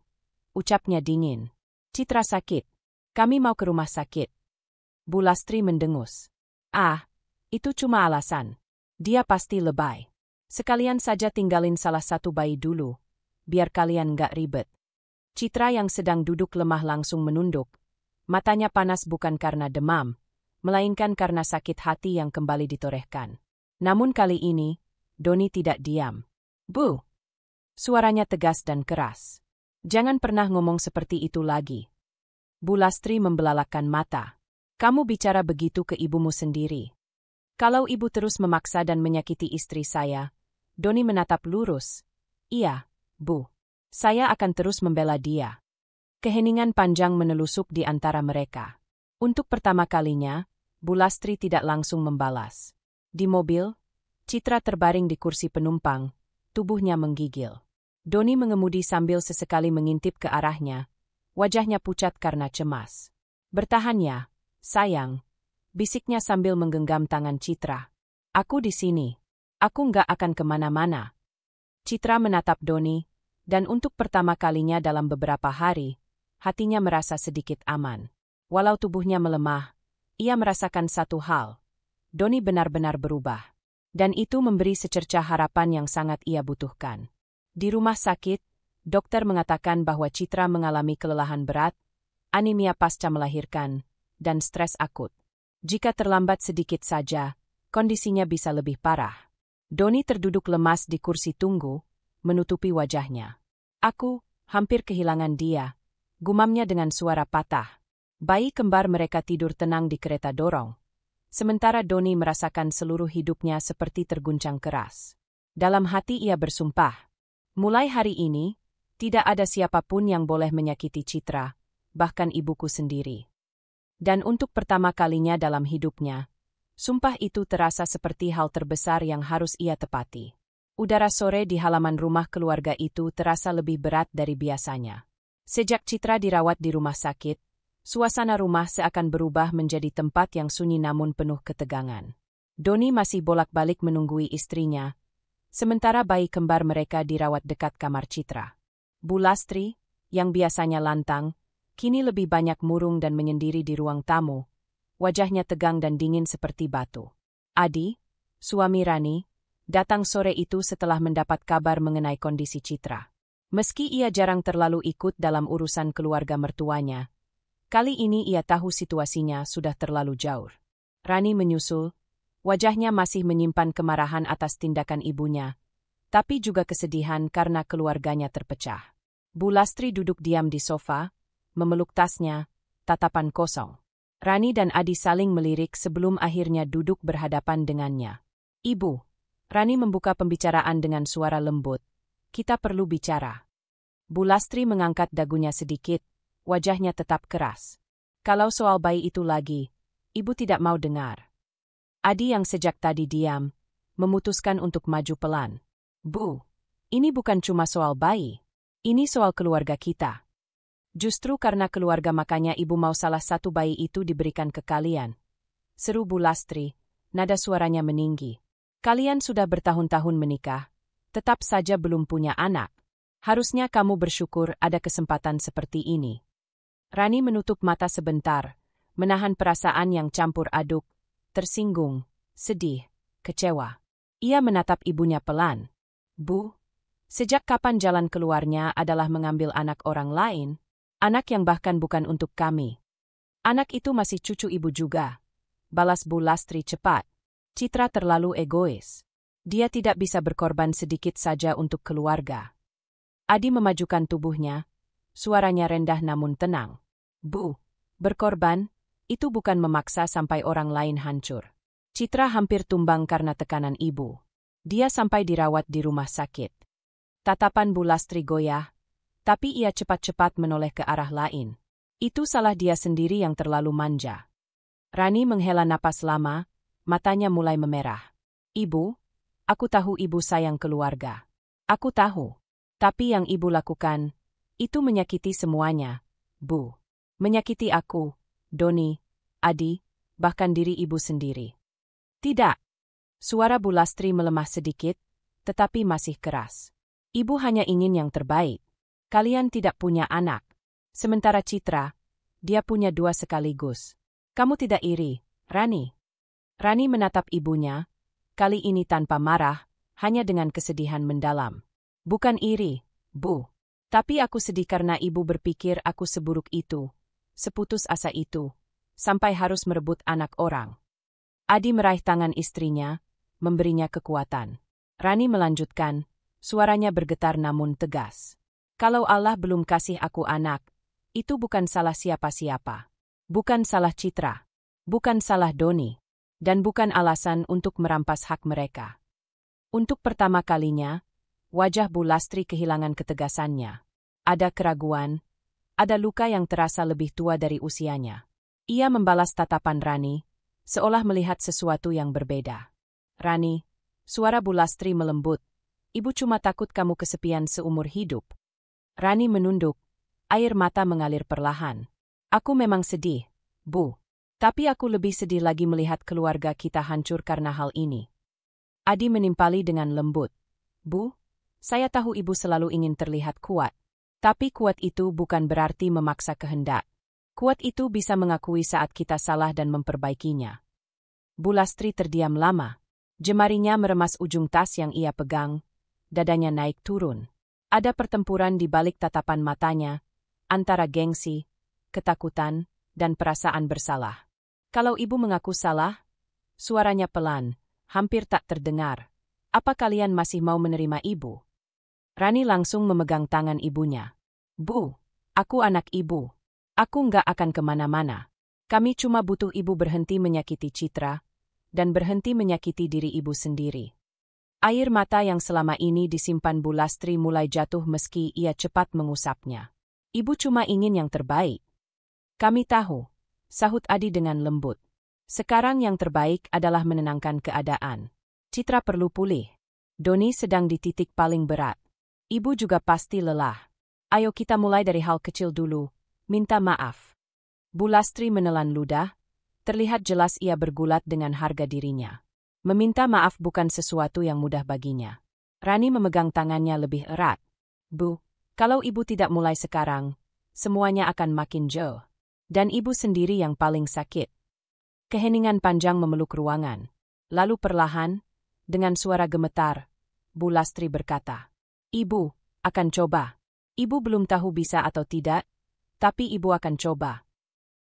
ucapnya dingin. "Citra sakit. Kami mau ke rumah sakit." Bu Lastri mendengus. "Ah, itu cuma alasan. Dia pasti lebay. Sekalian saja tinggalin salah satu bayi dulu, biar kalian nggak ribet." Citra yang sedang duduk lemah langsung menunduk. Matanya panas bukan karena demam, melainkan karena sakit hati yang kembali ditorehkan. Namun kali ini, Doni tidak diam. "Bu!" Suaranya tegas dan keras. "Jangan pernah ngomong seperti itu lagi." Bu Lastri membelalakkan mata. "Kamu bicara begitu ke ibumu sendiri. Kalau ibu terus memaksa dan menyakiti istri saya, Doni menatap lurus. Iya, Bu. Saya akan terus membela dia. Keheningan panjang menelusup di antara mereka. Untuk pertama kalinya, Bu Lastri tidak langsung membalas. Di mobil, Citra terbaring di kursi penumpang, tubuhnya menggigil. Doni mengemudi sambil sesekali mengintip ke arahnya, wajahnya pucat karena cemas. Bertahan ya, sayang, bisiknya sambil menggenggam tangan Citra. Aku di sini. Aku nggak akan kemana-mana. Citra menatap Doni, dan untuk pertama kalinya dalam beberapa hari, hatinya merasa sedikit aman. Walau tubuhnya melemah, ia merasakan satu hal. Doni benar-benar berubah. Dan itu memberi secercah harapan yang sangat ia butuhkan. Di rumah sakit, dokter mengatakan bahwa Citra mengalami kelelahan berat, anemia pasca melahirkan, dan stres akut. Jika terlambat sedikit saja, kondisinya bisa lebih parah. Doni terduduk lemas di kursi tunggu, menutupi wajahnya. Aku hampir kehilangan dia, gumamnya dengan suara patah. Bayi kembar mereka tidur tenang di kereta dorong. Sementara Doni merasakan seluruh hidupnya seperti terguncang keras. Dalam hati ia bersumpah, mulai hari ini, tidak ada siapapun yang boleh menyakiti Citra, bahkan ibuku sendiri. Dan untuk pertama kalinya dalam hidupnya, sumpah itu terasa seperti hal terbesar yang harus ia tepati. Udara sore di halaman rumah keluarga itu terasa lebih berat dari biasanya. Sejak Citra dirawat di rumah sakit, suasana rumah seakan berubah menjadi tempat yang sunyi namun penuh ketegangan. Doni masih bolak-balik menunggui istrinya, sementara bayi kembar mereka dirawat dekat kamar Citra. Bu Lastri, yang biasanya lantang, kini lebih banyak murung dan menyendiri di ruang tamu. Wajahnya tegang dan dingin seperti batu. Adi, suami Rani, datang sore itu setelah mendapat kabar mengenai kondisi Citra. Meski ia jarang terlalu ikut dalam urusan keluarga mertuanya, kali ini ia tahu situasinya sudah terlalu jauh. Rani menyusul, wajahnya masih menyimpan kemarahan atas tindakan ibunya, tapi juga kesedihan karena keluarganya terpecah. Bu Lastri duduk diam di sofa, memeluk tasnya, tatapan kosong. Rani dan Adi saling melirik sebelum akhirnya duduk berhadapan dengannya. Ibu, Rani membuka pembicaraan dengan suara lembut. Kita perlu bicara. Bu Lastri mengangkat dagunya sedikit, wajahnya tetap keras. Kalau soal bayi itu lagi, ibu tidak mau dengar. Adi yang sejak tadi diam, memutuskan untuk maju pelan. Bu, ini bukan cuma soal bayi. Ini soal keluarga kita. Justru karena keluarga makanya ibu mau salah satu bayi itu diberikan ke kalian. Seru Bu Lastri, nada suaranya meninggi. Kalian sudah bertahun-tahun menikah, tetap saja belum punya anak. Harusnya kamu bersyukur ada kesempatan seperti ini. Rani menutup mata sebentar, menahan perasaan yang campur aduk, tersinggung, sedih, kecewa. Ia menatap ibunya pelan. Bu, sejak kapan jalan keluarnya adalah mengambil anak orang lain? Anak yang bahkan bukan untuk kami. Anak itu masih cucu ibu juga. Balas Bu Lastri cepat. Citra terlalu egois. Dia tidak bisa berkorban sedikit saja untuk keluarga. Adi memajukan tubuhnya. Suaranya rendah namun tenang. Bu, berkorban, itu bukan memaksa sampai orang lain hancur. Citra hampir tumbang karena tekanan ibu. Dia sampai dirawat di rumah sakit. Tatapan Bu Lastri goyah. Tapi ia cepat-cepat menoleh ke arah lain. Itu salah dia sendiri yang terlalu manja. Rani menghela napas lama, matanya mulai memerah. Ibu, aku tahu ibu sayang keluarga. Aku tahu. Tapi yang ibu lakukan, itu menyakiti semuanya, Bu. Menyakiti aku, Doni, Adi, bahkan diri ibu sendiri. Tidak. Suara Bu Lastri melemah sedikit, tetapi masih keras. Ibu hanya ingin yang terbaik. Kalian tidak punya anak. Sementara Citra, dia punya 2 sekaligus. Kamu tidak iri, Rani. Rani menatap ibunya, kali ini tanpa marah, hanya dengan kesedihan mendalam. Bukan iri, Bu. Tapi aku sedih karena ibu berpikir aku seburuk itu, seputus asa itu, sampai harus merebut anak orang. Adi meraih tangan istrinya, memberinya kekuatan. Rani melanjutkan, suaranya bergetar namun tegas. Kalau Allah belum kasih aku anak, itu bukan salah siapa-siapa. Bukan salah Citra. Bukan salah Doni. Dan bukan alasan untuk merampas hak mereka. Untuk pertama kalinya, wajah Bu Lastri kehilangan ketegasannya. Ada keraguan, ada luka yang terasa lebih tua dari usianya. Ia membalas tatapan Rani, seolah melihat sesuatu yang berbeda. Rani, suara Bu Lastri melembut, ibu cuma takut kamu kesepian seumur hidup. Rani menunduk, air mata mengalir perlahan. Aku memang sedih, Bu. Tapi aku lebih sedih lagi melihat keluarga kita hancur karena hal ini. Adi menimpali dengan lembut. Bu, saya tahu ibu selalu ingin terlihat kuat. Tapi kuat itu bukan berarti memaksa kehendak. Kuat itu bisa mengakui saat kita salah dan memperbaikinya. Bu Lastri terdiam lama. Jemarinya meremas ujung tas yang ia pegang. Dadanya naik turun. Ada pertempuran di balik tatapan matanya, antara gengsi, ketakutan, dan perasaan bersalah. Kalau ibu mengaku salah, suaranya pelan, hampir tak terdengar. Apa kalian masih mau menerima ibu? Rani langsung memegang tangan ibunya. Bu, aku anak ibu. Aku nggak akan kemana-mana. Kami cuma butuh ibu berhenti menyakiti Citra, dan berhenti menyakiti diri ibu sendiri. Air mata yang selama ini disimpan Bu Lastri mulai jatuh meski ia cepat mengusapnya. Ibu cuma ingin yang terbaik. Kami tahu, sahut Adi dengan lembut. Sekarang yang terbaik adalah menenangkan keadaan. Citra perlu pulih. Doni sedang di titik paling berat. Ibu juga pasti lelah. Ayo kita mulai dari hal kecil dulu, minta maaf. Bu Lastri menelan ludah, terlihat jelas ia bergulat dengan harga dirinya. Meminta maaf bukan sesuatu yang mudah baginya. Rani memegang tangannya lebih erat. Bu, kalau ibu tidak mulai sekarang, semuanya akan makin jauh. Dan ibu sendiri yang paling sakit. Keheningan panjang memeluk ruangan. Lalu perlahan, dengan suara gemetar, Bu Lastri berkata, Ibu, akan coba. Ibu belum tahu bisa atau tidak, tapi ibu akan coba.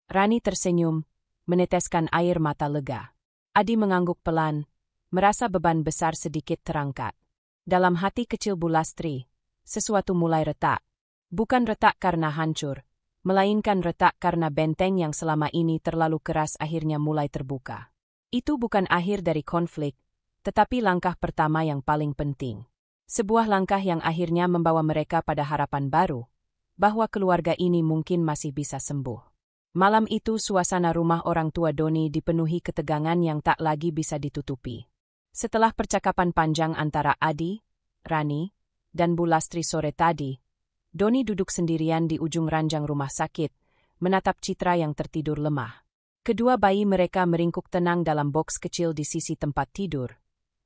Rani tersenyum, meneteskan air mata lega. Adi mengangguk pelan, merasa beban besar sedikit terangkat. Dalam hati kecil Bu Lastri, sesuatu mulai retak. Bukan retak karena hancur, melainkan retak karena benteng yang selama ini terlalu keras akhirnya mulai terbuka. Itu bukan akhir dari konflik, tetapi langkah pertama yang paling penting. Sebuah langkah yang akhirnya membawa mereka pada harapan baru, bahwa keluarga ini mungkin masih bisa sembuh. Malam itu suasana rumah orang tua Doni dipenuhi ketegangan yang tak lagi bisa ditutupi. Setelah percakapan panjang antara Adi, Rani, dan Bu Lastri sore tadi, Doni duduk sendirian di ujung ranjang rumah sakit, menatap Citra yang tertidur lemah. Kedua bayi mereka meringkuk tenang dalam boks kecil di sisi tempat tidur.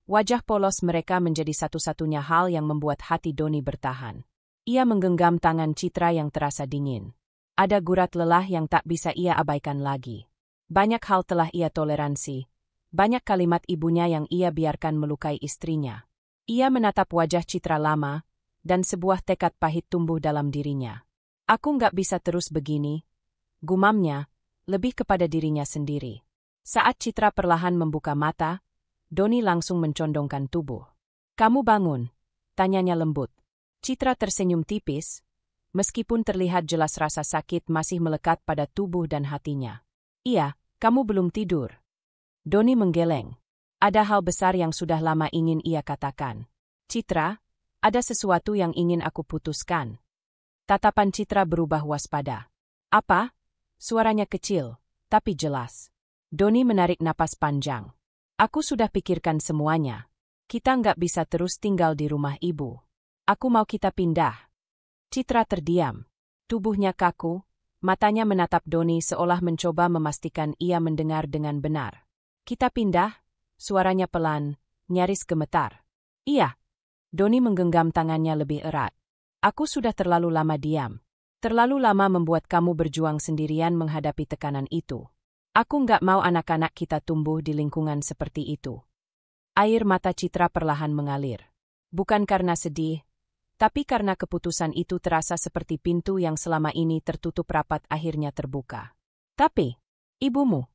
Wajah polos mereka menjadi satu-satunya hal yang membuat hati Doni bertahan. Ia menggenggam tangan Citra yang terasa dingin. Ada gurat lelah yang tak bisa ia abaikan lagi. Banyak hal telah ia toleransi. Banyak kalimat ibunya yang ia biarkan melukai istrinya. Ia menatap wajah Citra lama, dan sebuah tekad pahit tumbuh dalam dirinya. Aku nggak bisa terus begini, gumamnya, lebih kepada dirinya sendiri. Saat Citra perlahan membuka mata, Doni langsung mencondongkan tubuh. Kamu bangun? Tanyanya lembut. Citra tersenyum tipis, meskipun terlihat jelas rasa sakit masih melekat pada tubuh dan hatinya. Iya, kamu belum tidur. Doni menggeleng. Ada hal besar yang sudah lama ingin ia katakan. Citra, ada sesuatu yang ingin aku putuskan. Tatapan Citra berubah waspada. Apa? Suaranya kecil, tapi jelas. Doni menarik napas panjang. Aku sudah pikirkan semuanya. Kita nggak bisa terus tinggal di rumah ibu. Aku mau kita pindah. Citra terdiam. Tubuhnya kaku, matanya menatap Doni seolah mencoba memastikan ia mendengar dengan benar. Kita pindah? Suaranya pelan, nyaris gemetar. Iya. Doni menggenggam tangannya lebih erat. Aku sudah terlalu lama diam. Terlalu lama membuat kamu berjuang sendirian menghadapi tekanan itu. Aku nggak mau anak-anak kita tumbuh di lingkungan seperti itu. Air mata Citra perlahan mengalir. Bukan karena sedih, tapi karena keputusan itu terasa seperti pintu yang selama ini tertutup rapat akhirnya terbuka. Tapi, ibumu?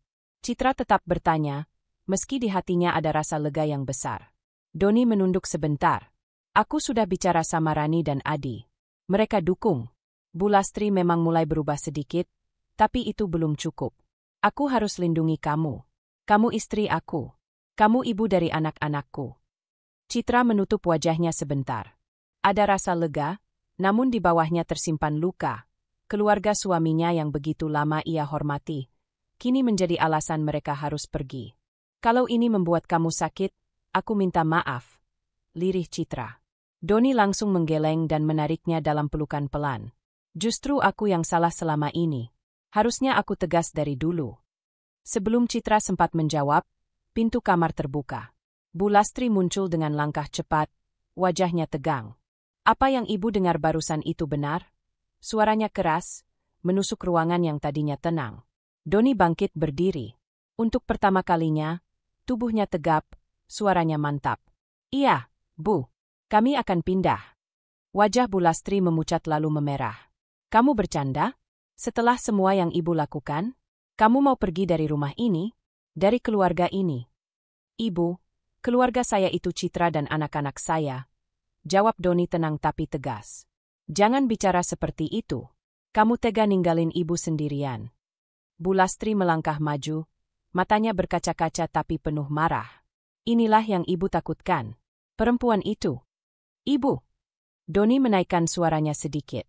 Citra tetap bertanya, meski di hatinya ada rasa lega yang besar. Doni menunduk sebentar. Aku sudah bicara sama Rani dan Adi. Mereka dukung. Bu Lastri memang mulai berubah sedikit, tapi itu belum cukup. Aku harus lindungi kamu. Kamu istri aku. Kamu ibu dari anak-anakku. Citra menutup wajahnya sebentar. Ada rasa lega, namun di bawahnya tersimpan luka. Keluarga suaminya yang begitu lama ia hormati, kini menjadi alasan mereka harus pergi. Kalau ini membuat kamu sakit, aku minta maaf. Lirih Citra. Doni langsung menggeleng dan menariknya dalam pelukan pelan. Justru aku yang salah selama ini. Harusnya aku tegas dari dulu. Sebelum Citra sempat menjawab, pintu kamar terbuka. Bu Lastri muncul dengan langkah cepat, wajahnya tegang. Apa yang ibu dengar barusan itu benar? Suaranya keras, menusuk ruangan yang tadinya tenang. Doni bangkit berdiri. Untuk pertama kalinya, tubuhnya tegap, suaranya mantap. Iya, Bu. Kami akan pindah. Wajah Bu Lastri memucat lalu memerah. Kamu bercanda? Setelah semua yang ibu lakukan, kamu mau pergi dari rumah ini? Dari keluarga ini? Ibu, keluarga saya itu Citra dan anak-anak saya. Jawab Doni tenang tapi tegas. Jangan bicara seperti itu. Kamu tega ninggalin ibu sendirian. Bu Lastri melangkah maju, matanya berkaca-kaca tapi penuh marah. Inilah yang ibu takutkan. Perempuan itu. Ibu. Doni menaikkan suaranya sedikit.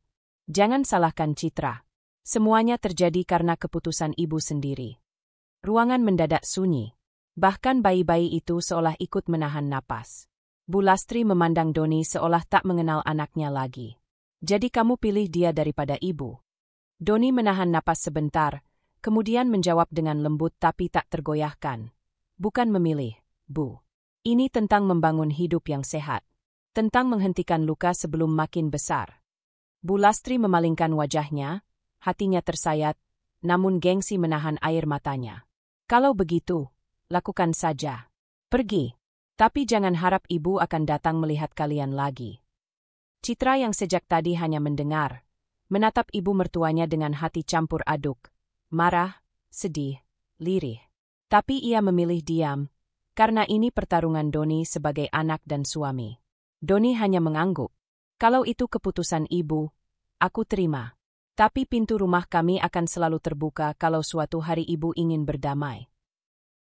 Jangan salahkan Citra. Semuanya terjadi karena keputusan ibu sendiri. Ruangan mendadak sunyi. Bahkan bayi-bayi itu seolah ikut menahan napas. Bu Lastri memandang Doni seolah tak mengenal anaknya lagi. Jadi kamu pilih dia daripada ibu. Doni menahan napas sebentar, kemudian menjawab dengan lembut tapi tak tergoyahkan. Bukan memilih, Bu. Ini tentang membangun hidup yang sehat. Tentang menghentikan luka sebelum makin besar. Bu Lastri memalingkan wajahnya, hatinya tersayat, namun gengsi menahan air matanya. Kalau begitu, lakukan saja. Pergi. Tapi jangan harap ibu akan datang melihat kalian lagi. Citra yang sejak tadi hanya mendengar, menatap ibu mertuanya dengan hati campur aduk, marah, sedih, lirih. Tapi ia memilih diam, karena ini pertarungan Doni sebagai anak dan suami. Doni hanya mengangguk. Kalau itu keputusan ibu, aku terima. Tapi pintu rumah kami akan selalu terbuka kalau suatu hari ibu ingin berdamai.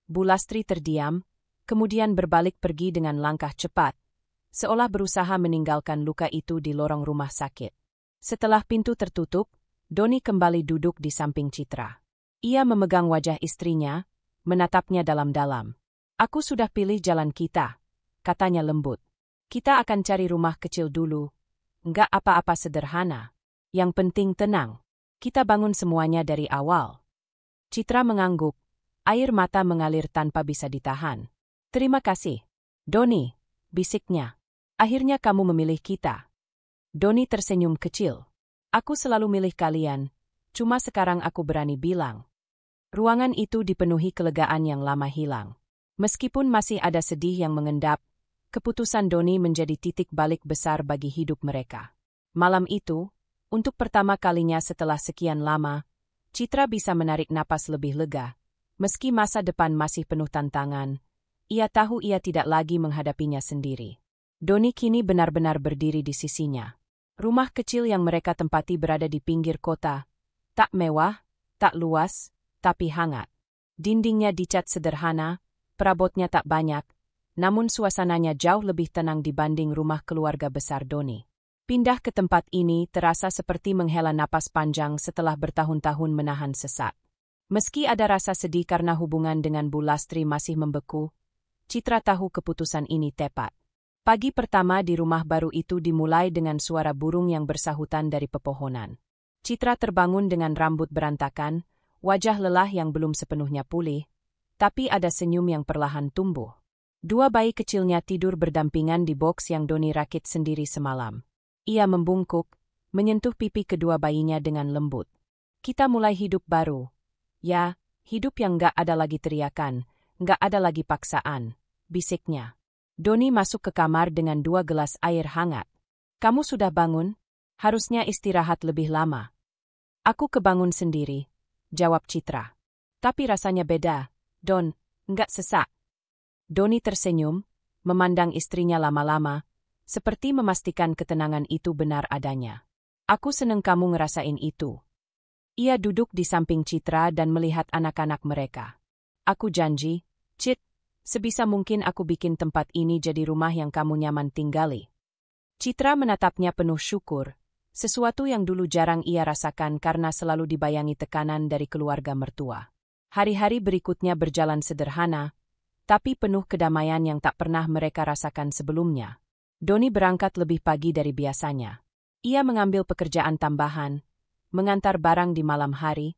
Bu Lastri terdiam, kemudian berbalik pergi dengan langkah cepat, seolah berusaha meninggalkan luka itu di lorong rumah sakit. Setelah pintu tertutup, Doni kembali duduk di samping Citra. Ia memegang wajah istrinya, menatapnya dalam-dalam. Aku sudah pilih jalan kita, katanya lembut. Kita akan cari rumah kecil dulu. Enggak apa-apa sederhana. Yang penting tenang. Kita bangun semuanya dari awal. Citra mengangguk. Air mata mengalir tanpa bisa ditahan. Terima kasih, Doni, bisiknya. Akhirnya kamu memilih kita. Doni tersenyum kecil. Aku selalu milih kalian, cuma sekarang aku berani bilang. Ruangan itu dipenuhi kelegaan yang lama hilang. Meskipun masih ada sedih yang mengendap, keputusan Doni menjadi titik balik besar bagi hidup mereka. Malam itu, untuk pertama kalinya setelah sekian lama, Citra bisa menarik napas lebih lega. Meski masa depan masih penuh tantangan, ia tahu ia tidak lagi menghadapinya sendiri. Doni kini benar-benar berdiri di sisinya. Rumah kecil yang mereka tempati berada di pinggir kota. Tak mewah, tak luas, tapi hangat. Dindingnya dicat sederhana, perabotnya tak banyak, namun suasananya jauh lebih tenang dibanding rumah keluarga besar Doni. Pindah ke tempat ini terasa seperti menghela napas panjang setelah bertahun-tahun menahan sesak. Meski ada rasa sedih karena hubungan dengan Bu Lastri masih membeku, Citra tahu keputusan ini tepat. Pagi pertama di rumah baru itu dimulai dengan suara burung yang bersahutan dari pepohonan. Citra terbangun dengan rambut berantakan, wajah lelah yang belum sepenuhnya pulih, tapi ada senyum yang perlahan tumbuh. Dua bayi kecilnya tidur berdampingan di boks yang Doni rakit sendiri semalam. Ia membungkuk, menyentuh pipi kedua bayinya dengan lembut. Kita mulai hidup baru. Ya, hidup yang gak ada lagi teriakan, gak ada lagi paksaan, bisiknya. Doni masuk ke kamar dengan 2 gelas air hangat. Kamu sudah bangun? Harusnya istirahat lebih lama. Aku kebangun sendiri, jawab Citra. Tapi rasanya beda, Don, enggak sesak. Doni tersenyum, memandang istrinya lama-lama, seperti memastikan ketenangan itu benar adanya. Aku seneng kamu ngerasain itu. Ia duduk di samping Citra dan melihat anak-anak mereka. Aku janji, Cit, Sebisa mungkin aku bikin tempat ini jadi rumah yang kamu nyaman tinggali. Citra menatapnya penuh syukur, sesuatu yang dulu jarang ia rasakan karena selalu dibayangi tekanan dari keluarga mertua. Hari-hari berikutnya berjalan sederhana, tapi penuh kedamaian yang tak pernah mereka rasakan sebelumnya. Doni berangkat lebih pagi dari biasanya. Ia mengambil pekerjaan tambahan, mengantar barang di malam hari,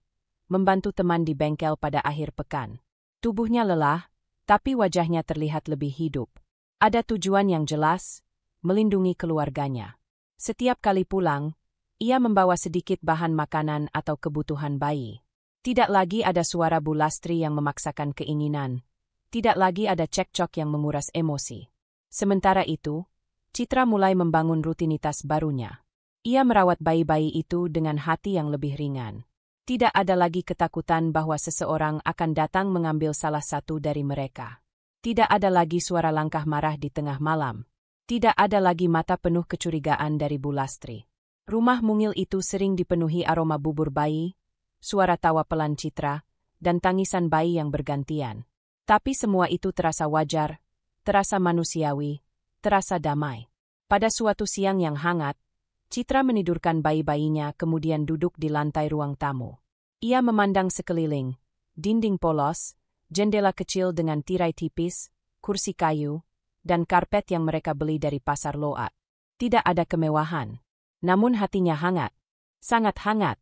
membantu teman di bengkel pada akhir pekan. Tubuhnya lelah, tapi wajahnya terlihat lebih hidup. Ada tujuan yang jelas, melindungi keluarganya. Setiap kali pulang, ia membawa sedikit bahan makanan atau kebutuhan bayi. Tidak lagi ada suara Bu Lastri yang memaksakan keinginan. Tidak lagi ada cekcok yang menguras emosi. Sementara itu, Citra mulai membangun rutinitas barunya. Ia merawat bayi-bayi itu dengan hati yang lebih ringan. Tidak ada lagi ketakutan bahwa seseorang akan datang mengambil salah satu dari mereka. Tidak ada lagi suara langkah marah di tengah malam. Tidak ada lagi mata penuh kecurigaan dari Bu Lastri. Rumah mungil itu sering dipenuhi aroma bubur bayi, suara tawa pelan Citra, dan tangisan bayi yang bergantian. Tapi semua itu terasa wajar, terasa manusiawi, terasa damai. Pada suatu siang yang hangat, Citra menidurkan bayi-bayinya kemudian duduk di lantai ruang tamu. Ia memandang sekeliling, dinding polos, jendela kecil dengan tirai tipis, kursi kayu, dan karpet yang mereka beli dari pasar Loak. Tidak ada kemewahan. Namun hatinya hangat. Sangat hangat.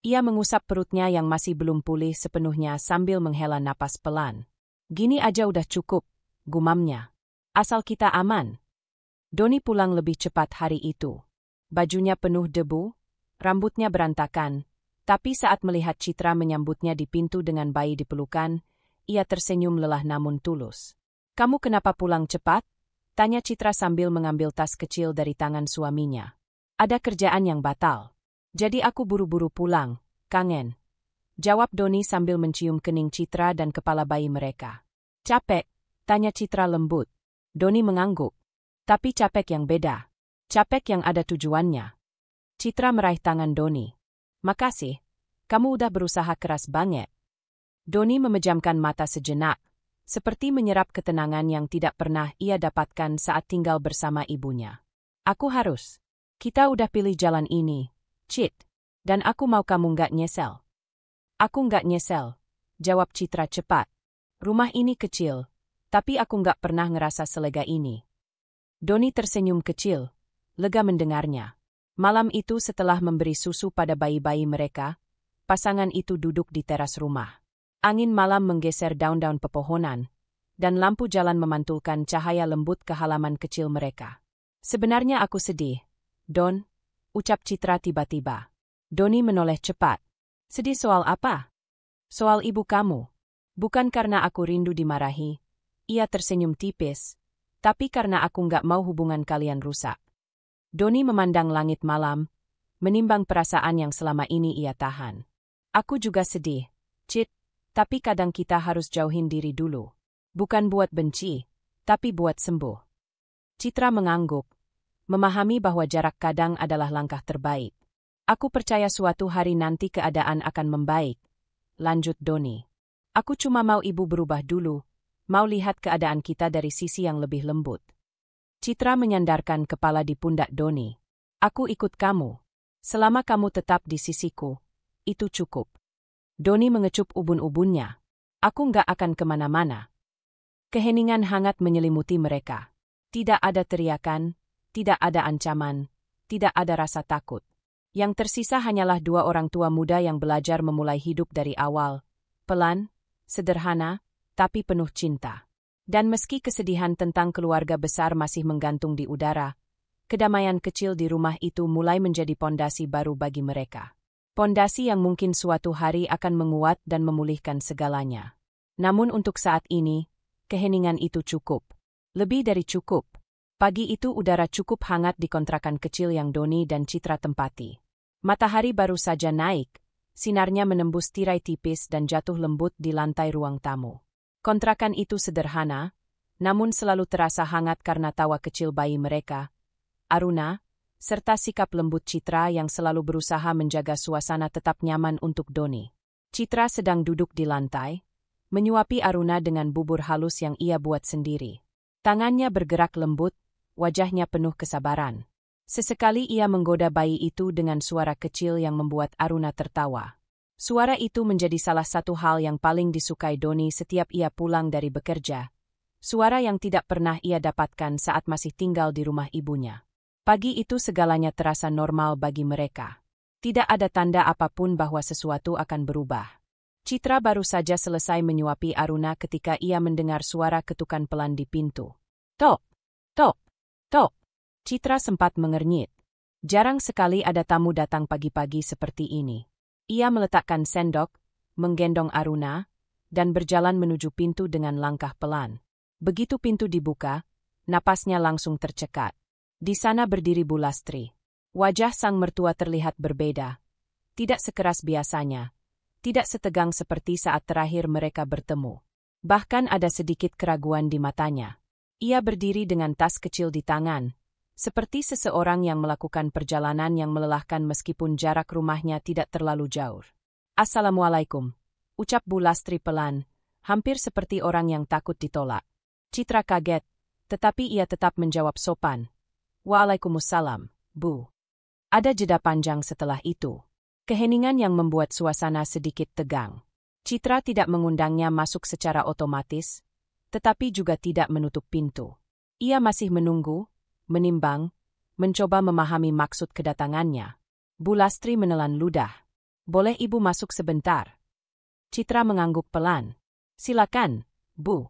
Ia mengusap perutnya yang masih belum pulih sepenuhnya sambil menghela napas pelan. Gini aja udah cukup, gumamnya. Asal kita aman. Doni pulang lebih cepat hari itu. Bajunya penuh debu, rambutnya berantakan, tapi saat melihat Citra menyambutnya di pintu dengan bayi di pelukan, ia tersenyum lelah namun tulus. "Kamu kenapa pulang cepat?" tanya Citra sambil mengambil tas kecil dari tangan suaminya. "Ada kerjaan yang batal. Jadi aku buru-buru pulang, kangen," jawab Doni sambil mencium kening Citra dan kepala bayi mereka. "Capek?" tanya Citra lembut. Doni mengangguk. Tapi capek yang beda. Capek yang ada tujuannya. Citra meraih tangan Doni. "Makasih, kamu udah berusaha keras banget." Doni memejamkan mata sejenak, seperti menyerap ketenangan yang tidak pernah ia dapatkan saat tinggal bersama ibunya. "Aku harus. Kita udah pilih jalan ini, Cit. Dan aku mau kamu nggak nyesel." "Aku nggak nyesel," jawab Citra cepat. "Rumah ini kecil, tapi aku nggak pernah ngerasa selega ini." Doni tersenyum kecil, lega mendengarnya. Malam itu setelah memberi susu pada bayi-bayi mereka, pasangan itu duduk di teras rumah. Angin malam menggeser daun-daun pepohonan, dan lampu jalan memantulkan cahaya lembut ke halaman kecil mereka. "Sebenarnya aku sedih, Don," ucap Citra tiba-tiba. Doni menoleh cepat. "Sedih soal apa?" "Soal ibu kamu. Bukan karena aku rindu dimarahi." Ia tersenyum tipis. "Tapi karena aku nggak mau hubungan kalian rusak." Doni memandang langit malam, menimbang perasaan yang selama ini ia tahan. "Aku juga sedih, Cit, tapi kadang kita harus jauhin diri dulu. Bukan buat benci, tapi buat sembuh." Citra mengangguk, memahami bahwa jarak kadang adalah langkah terbaik. "Aku percaya suatu hari nanti keadaan akan membaik," lanjut Doni. "Aku cuma mau ibu berubah dulu, mau lihat keadaan kita dari sisi yang lebih lembut." Citra menyandarkan kepala di pundak Doni. "Aku ikut kamu. Selama kamu tetap di sisiku, itu cukup." Doni mengecup ubun-ubunnya. "Aku nggak akan kemana-mana." Keheningan hangat menyelimuti mereka. Tidak ada teriakan, tidak ada ancaman, tidak ada rasa takut. Yang tersisa hanyalah dua orang tua muda yang belajar memulai hidup dari awal. Pelan, sederhana, tapi penuh cinta. Dan meski kesedihan tentang keluarga besar masih menggantung di udara, kedamaian kecil di rumah itu mulai menjadi pondasi baru bagi mereka. Pondasi yang mungkin suatu hari akan menguat dan memulihkan segalanya. Namun untuk saat ini, keheningan itu cukup. Lebih dari cukup. Pagi itu udara cukup hangat di kontrakan kecil yang Doni dan Citra tempati. Matahari baru saja naik, sinarnya menembus tirai tipis dan jatuh lembut di lantai ruang tamu. Kontrakan itu sederhana, namun selalu terasa hangat karena tawa kecil bayi mereka, Aruna, serta sikap lembut Citra yang selalu berusaha menjaga suasana tetap nyaman untuk Doni. Citra sedang duduk di lantai, menyuapi Aruna dengan bubur halus yang ia buat sendiri. Tangannya bergerak lembut, wajahnya penuh kesabaran. Sesekali ia menggoda bayi itu dengan suara kecil yang membuat Aruna tertawa. Suara itu menjadi salah satu hal yang paling disukai Doni setiap ia pulang dari bekerja. Suara yang tidak pernah ia dapatkan saat masih tinggal di rumah ibunya. Pagi itu segalanya terasa normal bagi mereka. Tidak ada tanda apapun bahwa sesuatu akan berubah. Citra baru saja selesai menyuapi Aruna ketika ia mendengar suara ketukan pelan di pintu. Tok, tok, tok. Citra sempat mengernyit. Jarang sekali ada tamu datang pagi-pagi seperti ini. Ia meletakkan sendok, menggendong Aruna, dan berjalan menuju pintu dengan langkah pelan. Begitu pintu dibuka, napasnya langsung tercekat. Di sana berdiri Bulastri. Wajah sang mertua terlihat berbeda. Tidak sekeras biasanya. Tidak setegang seperti saat terakhir mereka bertemu. Bahkan ada sedikit keraguan di matanya. Ia berdiri dengan tas kecil di tangan. Seperti seseorang yang melakukan perjalanan yang melelahkan meskipun jarak rumahnya tidak terlalu jauh. Assalamualaikum, ucap Bulastri pelan, hampir seperti orang yang takut ditolak. Citra kaget, tetapi ia tetap menjawab sopan. Waalaikumsalam, Bu. Ada jeda panjang setelah itu. Keheningan yang membuat suasana sedikit tegang. Citra tidak mengundangnya masuk secara otomatis, tetapi juga tidak menutup pintu. Ia masih menunggu, menimbang, mencoba memahami maksud kedatangannya. Bulastri menelan ludah. Boleh ibu masuk sebentar? Citra mengangguk pelan. Silakan, Bu.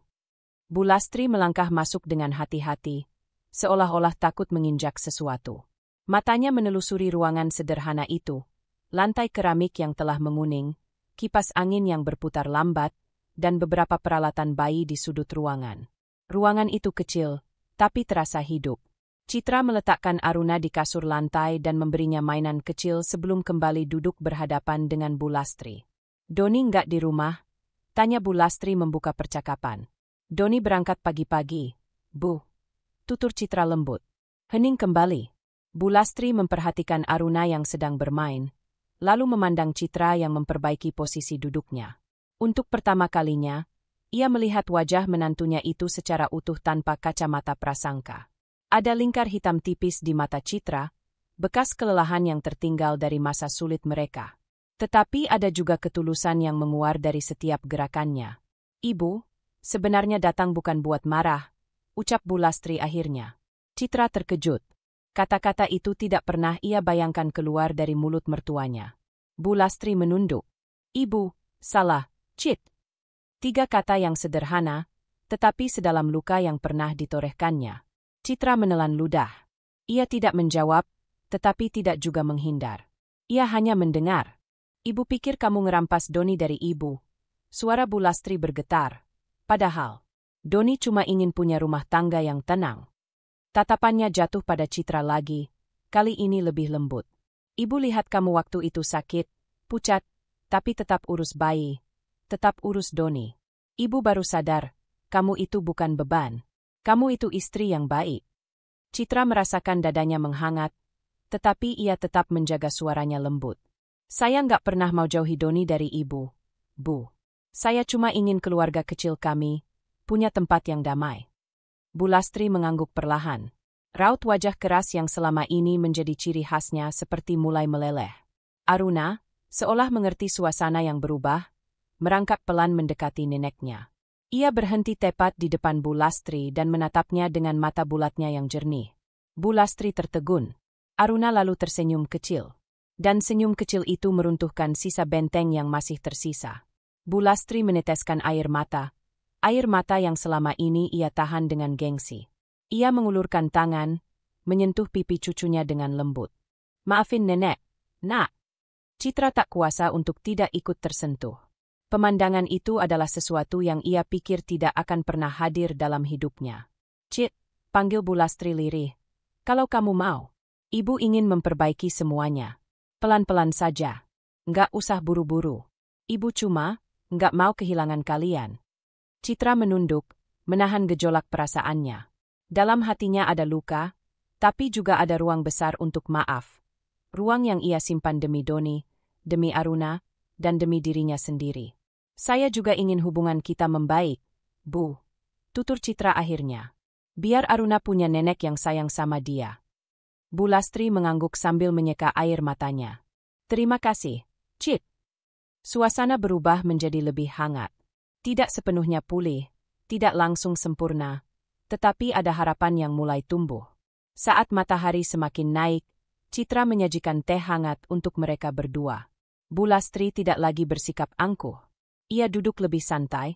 Bulastri melangkah masuk dengan hati-hati, seolah-olah takut menginjak sesuatu. Matanya menelusuri ruangan sederhana itu, lantai keramik yang telah menguning, kipas angin yang berputar lambat, dan beberapa peralatan bayi di sudut ruangan. Ruangan itu kecil, tapi terasa hidup. Citra meletakkan Aruna di kasur lantai dan memberinya mainan kecil sebelum kembali duduk berhadapan dengan Bulastri. Doni nggak di rumah? Tanya Bulastri membuka percakapan. Doni berangkat pagi-pagi, Bu. Tutur Citra lembut. Hening kembali. Bulastri memperhatikan Aruna yang sedang bermain, lalu memandang Citra yang memperbaiki posisi duduknya. Untuk pertama kalinya, ia melihat wajah menantunya itu secara utuh tanpa kacamata prasangka. Ada lingkar hitam tipis di mata Citra, bekas kelelahan yang tertinggal dari masa sulit mereka. Tetapi ada juga ketulusan yang menguar dari setiap gerakannya. Ibu, sebenarnya datang bukan buat marah, ucap Bulastri akhirnya. Citra terkejut. Kata-kata itu tidak pernah ia bayangkan keluar dari mulut mertuanya. Bulastri menunduk. Ibu, salah, Cit. 3 kata yang sederhana, tetapi sedalam luka yang pernah ditorehkannya. Citra menelan ludah. Ia tidak menjawab, tetapi tidak juga menghindar. Ia hanya mendengar. Ibu pikir kamu ngerampas Doni dari ibu. Suara Bulastri bergetar. Padahal, Doni cuma ingin punya rumah tangga yang tenang. Tatapannya jatuh pada Citra lagi, kali ini lebih lembut. Ibu lihat kamu waktu itu sakit, pucat, tapi tetap urus bayi, tetap urus Doni. Ibu baru sadar, kamu itu bukan beban. Kamu itu istri yang baik. Citra merasakan dadanya menghangat, tetapi ia tetap menjaga suaranya lembut. Saya nggak pernah mau jauhi Doni dari ibu, Bu. Saya cuma ingin keluarga kecil kami punya tempat yang damai. Bulastri mengangguk perlahan. Raut wajah keras yang selama ini menjadi ciri khasnya seperti mulai meleleh. Aruna, seolah mengerti suasana yang berubah, merangkak pelan mendekati neneknya. Ia berhenti tepat di depan Bulastri dan menatapnya dengan mata bulatnya yang jernih. Bulastri tertegun. Aruna lalu tersenyum kecil. Dan senyum kecil itu meruntuhkan sisa benteng yang masih tersisa. Bulastri meneteskan air mata yang selama ini ia tahan dengan gengsi. Ia mengulurkan tangan, menyentuh pipi cucunya dengan lembut. Maafin nenek, nak. Citra tak kuasa untuk tidak ikut tersentuh. Pemandangan itu adalah sesuatu yang ia pikir tidak akan pernah hadir dalam hidupnya. Cit, panggil Bulastri lirih. Kalau kamu mau. Ibu ingin memperbaiki semuanya. Pelan-pelan saja. Nggak usah buru-buru. Ibu cuma, nggak mau kehilangan kalian. Citra menunduk, menahan gejolak perasaannya. Dalam hatinya ada luka, tapi juga ada ruang besar untuk maaf. Ruang yang ia simpan demi Doni, demi Aruna, dan demi dirinya sendiri. Saya juga ingin hubungan kita membaik, Bu. Tutur Citra akhirnya. Biar Aruna punya nenek yang sayang sama dia. Bu Lastri mengangguk sambil menyeka air matanya. Terima kasih, Cit. Suasana berubah menjadi lebih hangat. Tidak sepenuhnya pulih, tidak langsung sempurna, tetapi ada harapan yang mulai tumbuh. Saat matahari semakin naik, Citra menyajikan teh hangat untuk mereka berdua. Bu Lastri tidak lagi bersikap angkuh. Ia duduk lebih santai,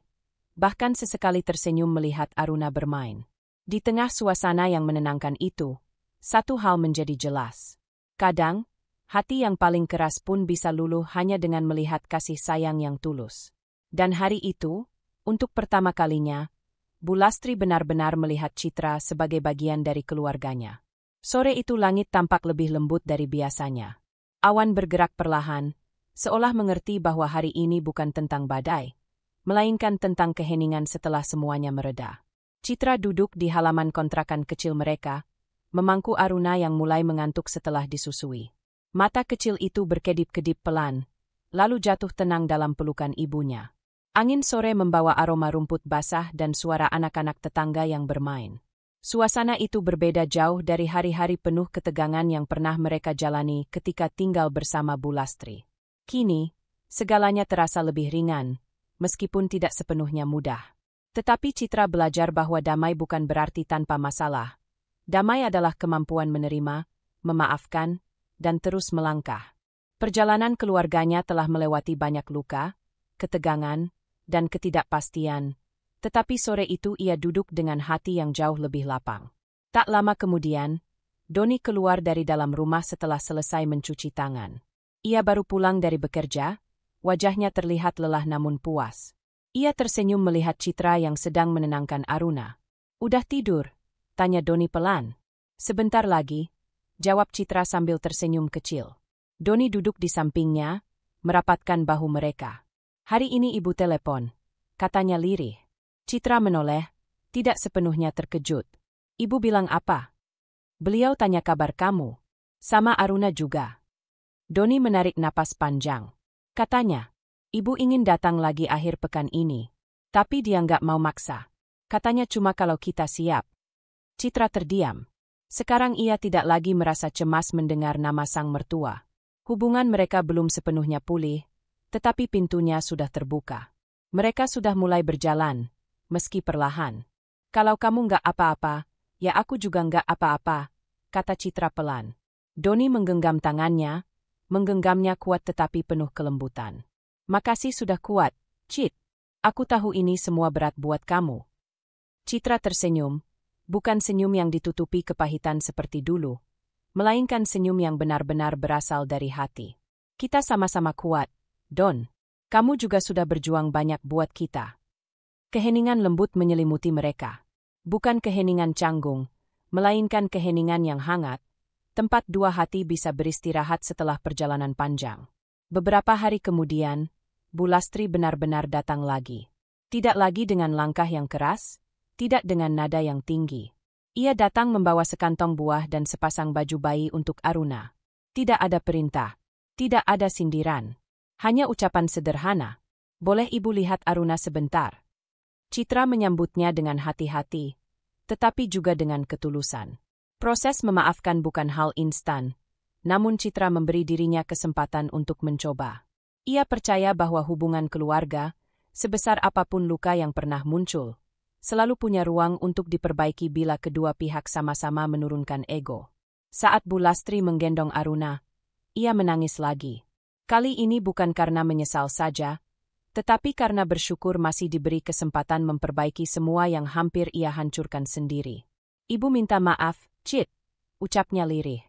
bahkan sesekali tersenyum melihat Aruna bermain. Di tengah suasana yang menenangkan itu, satu hal menjadi jelas. Kadang, hati yang paling keras pun bisa luluh hanya dengan melihat kasih sayang yang tulus. Dan hari itu, untuk pertama kalinya, Bu Lastri benar-benar melihat Citra sebagai bagian dari keluarganya. Sore itu langit tampak lebih lembut dari biasanya. Awan bergerak perlahan, seolah mengerti bahwa hari ini bukan tentang badai, melainkan tentang keheningan setelah semuanya mereda. Citra duduk di halaman kontrakan kecil mereka, memangku Aruna yang mulai mengantuk setelah disusui. Mata kecil itu berkedip-kedip pelan, lalu jatuh tenang dalam pelukan ibunya. Angin sore membawa aroma rumput basah dan suara anak-anak tetangga yang bermain. Suasana itu berbeda jauh dari hari-hari penuh ketegangan yang pernah mereka jalani ketika tinggal bersama Bu Lastri. Kini, segalanya terasa lebih ringan, meskipun tidak sepenuhnya mudah. Tetapi Citra belajar bahwa damai bukan berarti tanpa masalah. Damai adalah kemampuan menerima, memaafkan, dan terus melangkah. Perjalanan keluarganya telah melewati banyak luka, ketegangan, dan ketidakpastian, tetapi sore itu ia duduk dengan hati yang jauh lebih lapang. Tak lama kemudian, Doni keluar dari dalam rumah setelah selesai mencuci tangan. Ia baru pulang dari bekerja, wajahnya terlihat lelah namun puas. Ia tersenyum melihat Citra yang sedang menenangkan Aruna. "Udah tidur?" tanya Doni pelan. "Sebentar lagi," jawab Citra sambil tersenyum kecil. Doni duduk di sampingnya, merapatkan bahu mereka. "Hari ini ibu telepon," katanya lirih. Citra menoleh, tidak sepenuhnya terkejut. "Ibu bilang apa?" "Beliau tanya kabar kamu. Sama Aruna juga." Doni menarik napas panjang. Katanya, "Ibu ingin datang lagi akhir pekan ini. Tapi dia nggak mau maksa. Katanya cuma kalau kita siap." Citra terdiam. Sekarang ia tidak lagi merasa cemas mendengar nama sang mertua. Hubungan mereka belum sepenuhnya pulih, tetapi pintunya sudah terbuka. Mereka sudah mulai berjalan, meski perlahan. "Kalau kamu nggak apa-apa, ya aku juga nggak apa-apa," kata Citra pelan. Doni menggenggam tangannya, menggenggamnya kuat tetapi penuh kelembutan. "Makasih sudah kuat, Cit. Aku tahu ini semua berat buat kamu." Citra tersenyum, bukan senyum yang ditutupi kepahitan seperti dulu, melainkan senyum yang benar-benar berasal dari hati. "Kita sama-sama kuat, Don. Kamu juga sudah berjuang banyak buat kita." Keheningan lembut menyelimuti mereka. Bukan keheningan canggung, melainkan keheningan yang hangat, tempat dua hati bisa beristirahat setelah perjalanan panjang. Beberapa hari kemudian, Bu Lastri benar-benar datang lagi. Tidak lagi dengan langkah yang keras, tidak dengan nada yang tinggi. Ia datang membawa sekantong buah dan sepasang baju bayi untuk Aruna. Tidak ada perintah, tidak ada sindiran. Hanya ucapan sederhana, "Boleh ibu lihat Aruna sebentar?" Citra menyambutnya dengan hati-hati, tetapi juga dengan ketulusan. Proses memaafkan bukan hal instan, namun Citra memberi dirinya kesempatan untuk mencoba. Ia percaya bahwa hubungan keluarga, sebesar apapun luka yang pernah muncul, selalu punya ruang untuk diperbaiki bila kedua pihak sama-sama menurunkan ego. Saat Bu Lastri menggendong Aruna, ia menangis lagi. Kali ini bukan karena menyesal saja, tetapi karena bersyukur masih diberi kesempatan memperbaiki semua yang hampir ia hancurkan sendiri. "Ibu minta maaf, Cit," ucapnya lirih.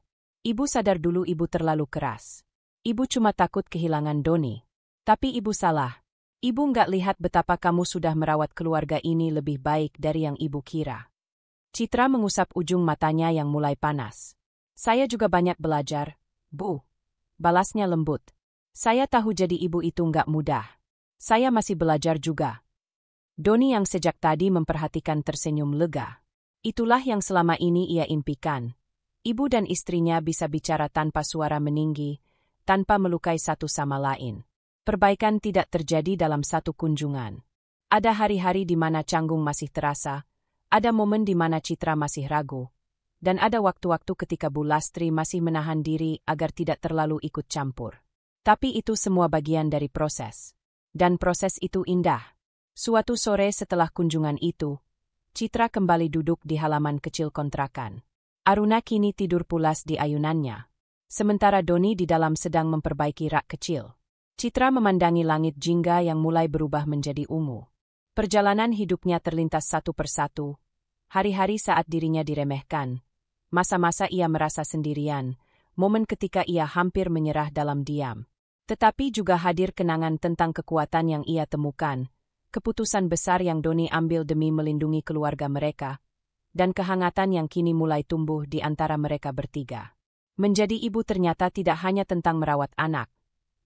"Ibu sadar dulu ibu terlalu keras. Ibu cuma takut kehilangan Doni. Tapi ibu salah. Ibu nggak lihat betapa kamu sudah merawat keluarga ini lebih baik dari yang ibu kira." Citra mengusap ujung matanya yang mulai panas. "Saya juga banyak belajar, Bu," balasnya lembut. "Saya tahu jadi ibu itu nggak mudah. Saya masih belajar juga." Doni yang sejak tadi memperhatikan tersenyum lega. Itulah yang selama ini ia impikan. Ibu dan istrinya bisa bicara tanpa suara meninggi, tanpa melukai satu sama lain. Perbaikan tidak terjadi dalam satu kunjungan. Ada hari-hari di mana canggung masih terasa, ada momen di mana Citra masih ragu, dan ada waktu-waktu ketika Bu Lastri masih menahan diri agar tidak terlalu ikut campur. Tapi itu semua bagian dari proses. Dan proses itu indah. Suatu sore setelah kunjungan itu, Citra kembali duduk di halaman kecil kontrakan. Aruna kini tidur pulas di ayunannya. Sementara Doni di dalam sedang memperbaiki rak kecil. Citra memandangi langit jingga yang mulai berubah menjadi ungu. Perjalanan hidupnya terlintas satu persatu. Hari-hari saat dirinya diremehkan. Masa-masa ia merasa sendirian. Momen ketika ia hampir menyerah dalam diam. Tetapi juga hadir kenangan tentang kekuatan yang ia temukan. Keputusan besar yang Doni ambil demi melindungi keluarga mereka. Dan kehangatan yang kini mulai tumbuh di antara mereka bertiga. Menjadi ibu ternyata tidak hanya tentang merawat anak.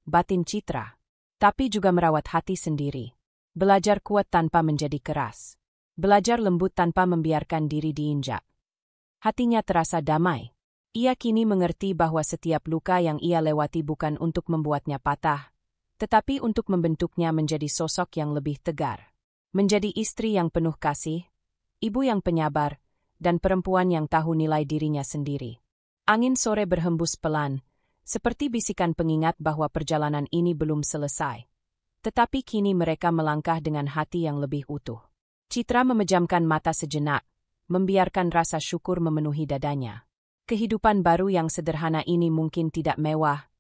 Batin Citra, tapi juga merawat hati sendiri. Belajar kuat tanpa menjadi keras. Belajar lembut tanpa membiarkan diri diinjak. Hatinya terasa damai. Ia kini mengerti bahwa setiap luka yang ia lewati bukan untuk membuatnya patah, tetapi untuk membentuknya menjadi sosok yang lebih tegar. Menjadi istri yang penuh kasih, ibu yang penyabar, dan perempuan yang tahu nilai dirinya sendiri. Angin sore berhembus pelan, seperti bisikan pengingat bahwa perjalanan ini belum selesai. Tetapi kini mereka melangkah dengan hati yang lebih utuh. Citra memejamkan mata sejenak, membiarkan rasa syukur memenuhi dadanya. Kehidupan baru yang sederhana ini mungkin tidak mewah,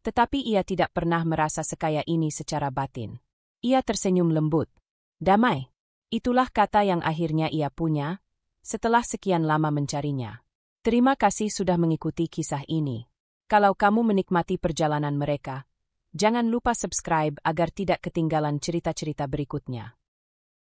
tetapi ia tidak pernah merasa sekaya ini secara batin. Ia tersenyum lembut. Damai. Itulah kata yang akhirnya ia punya, setelah sekian lama mencarinya. Terima kasih sudah mengikuti kisah ini. Kalau kamu menikmati perjalanan mereka, jangan lupa subscribe agar tidak ketinggalan cerita-cerita berikutnya.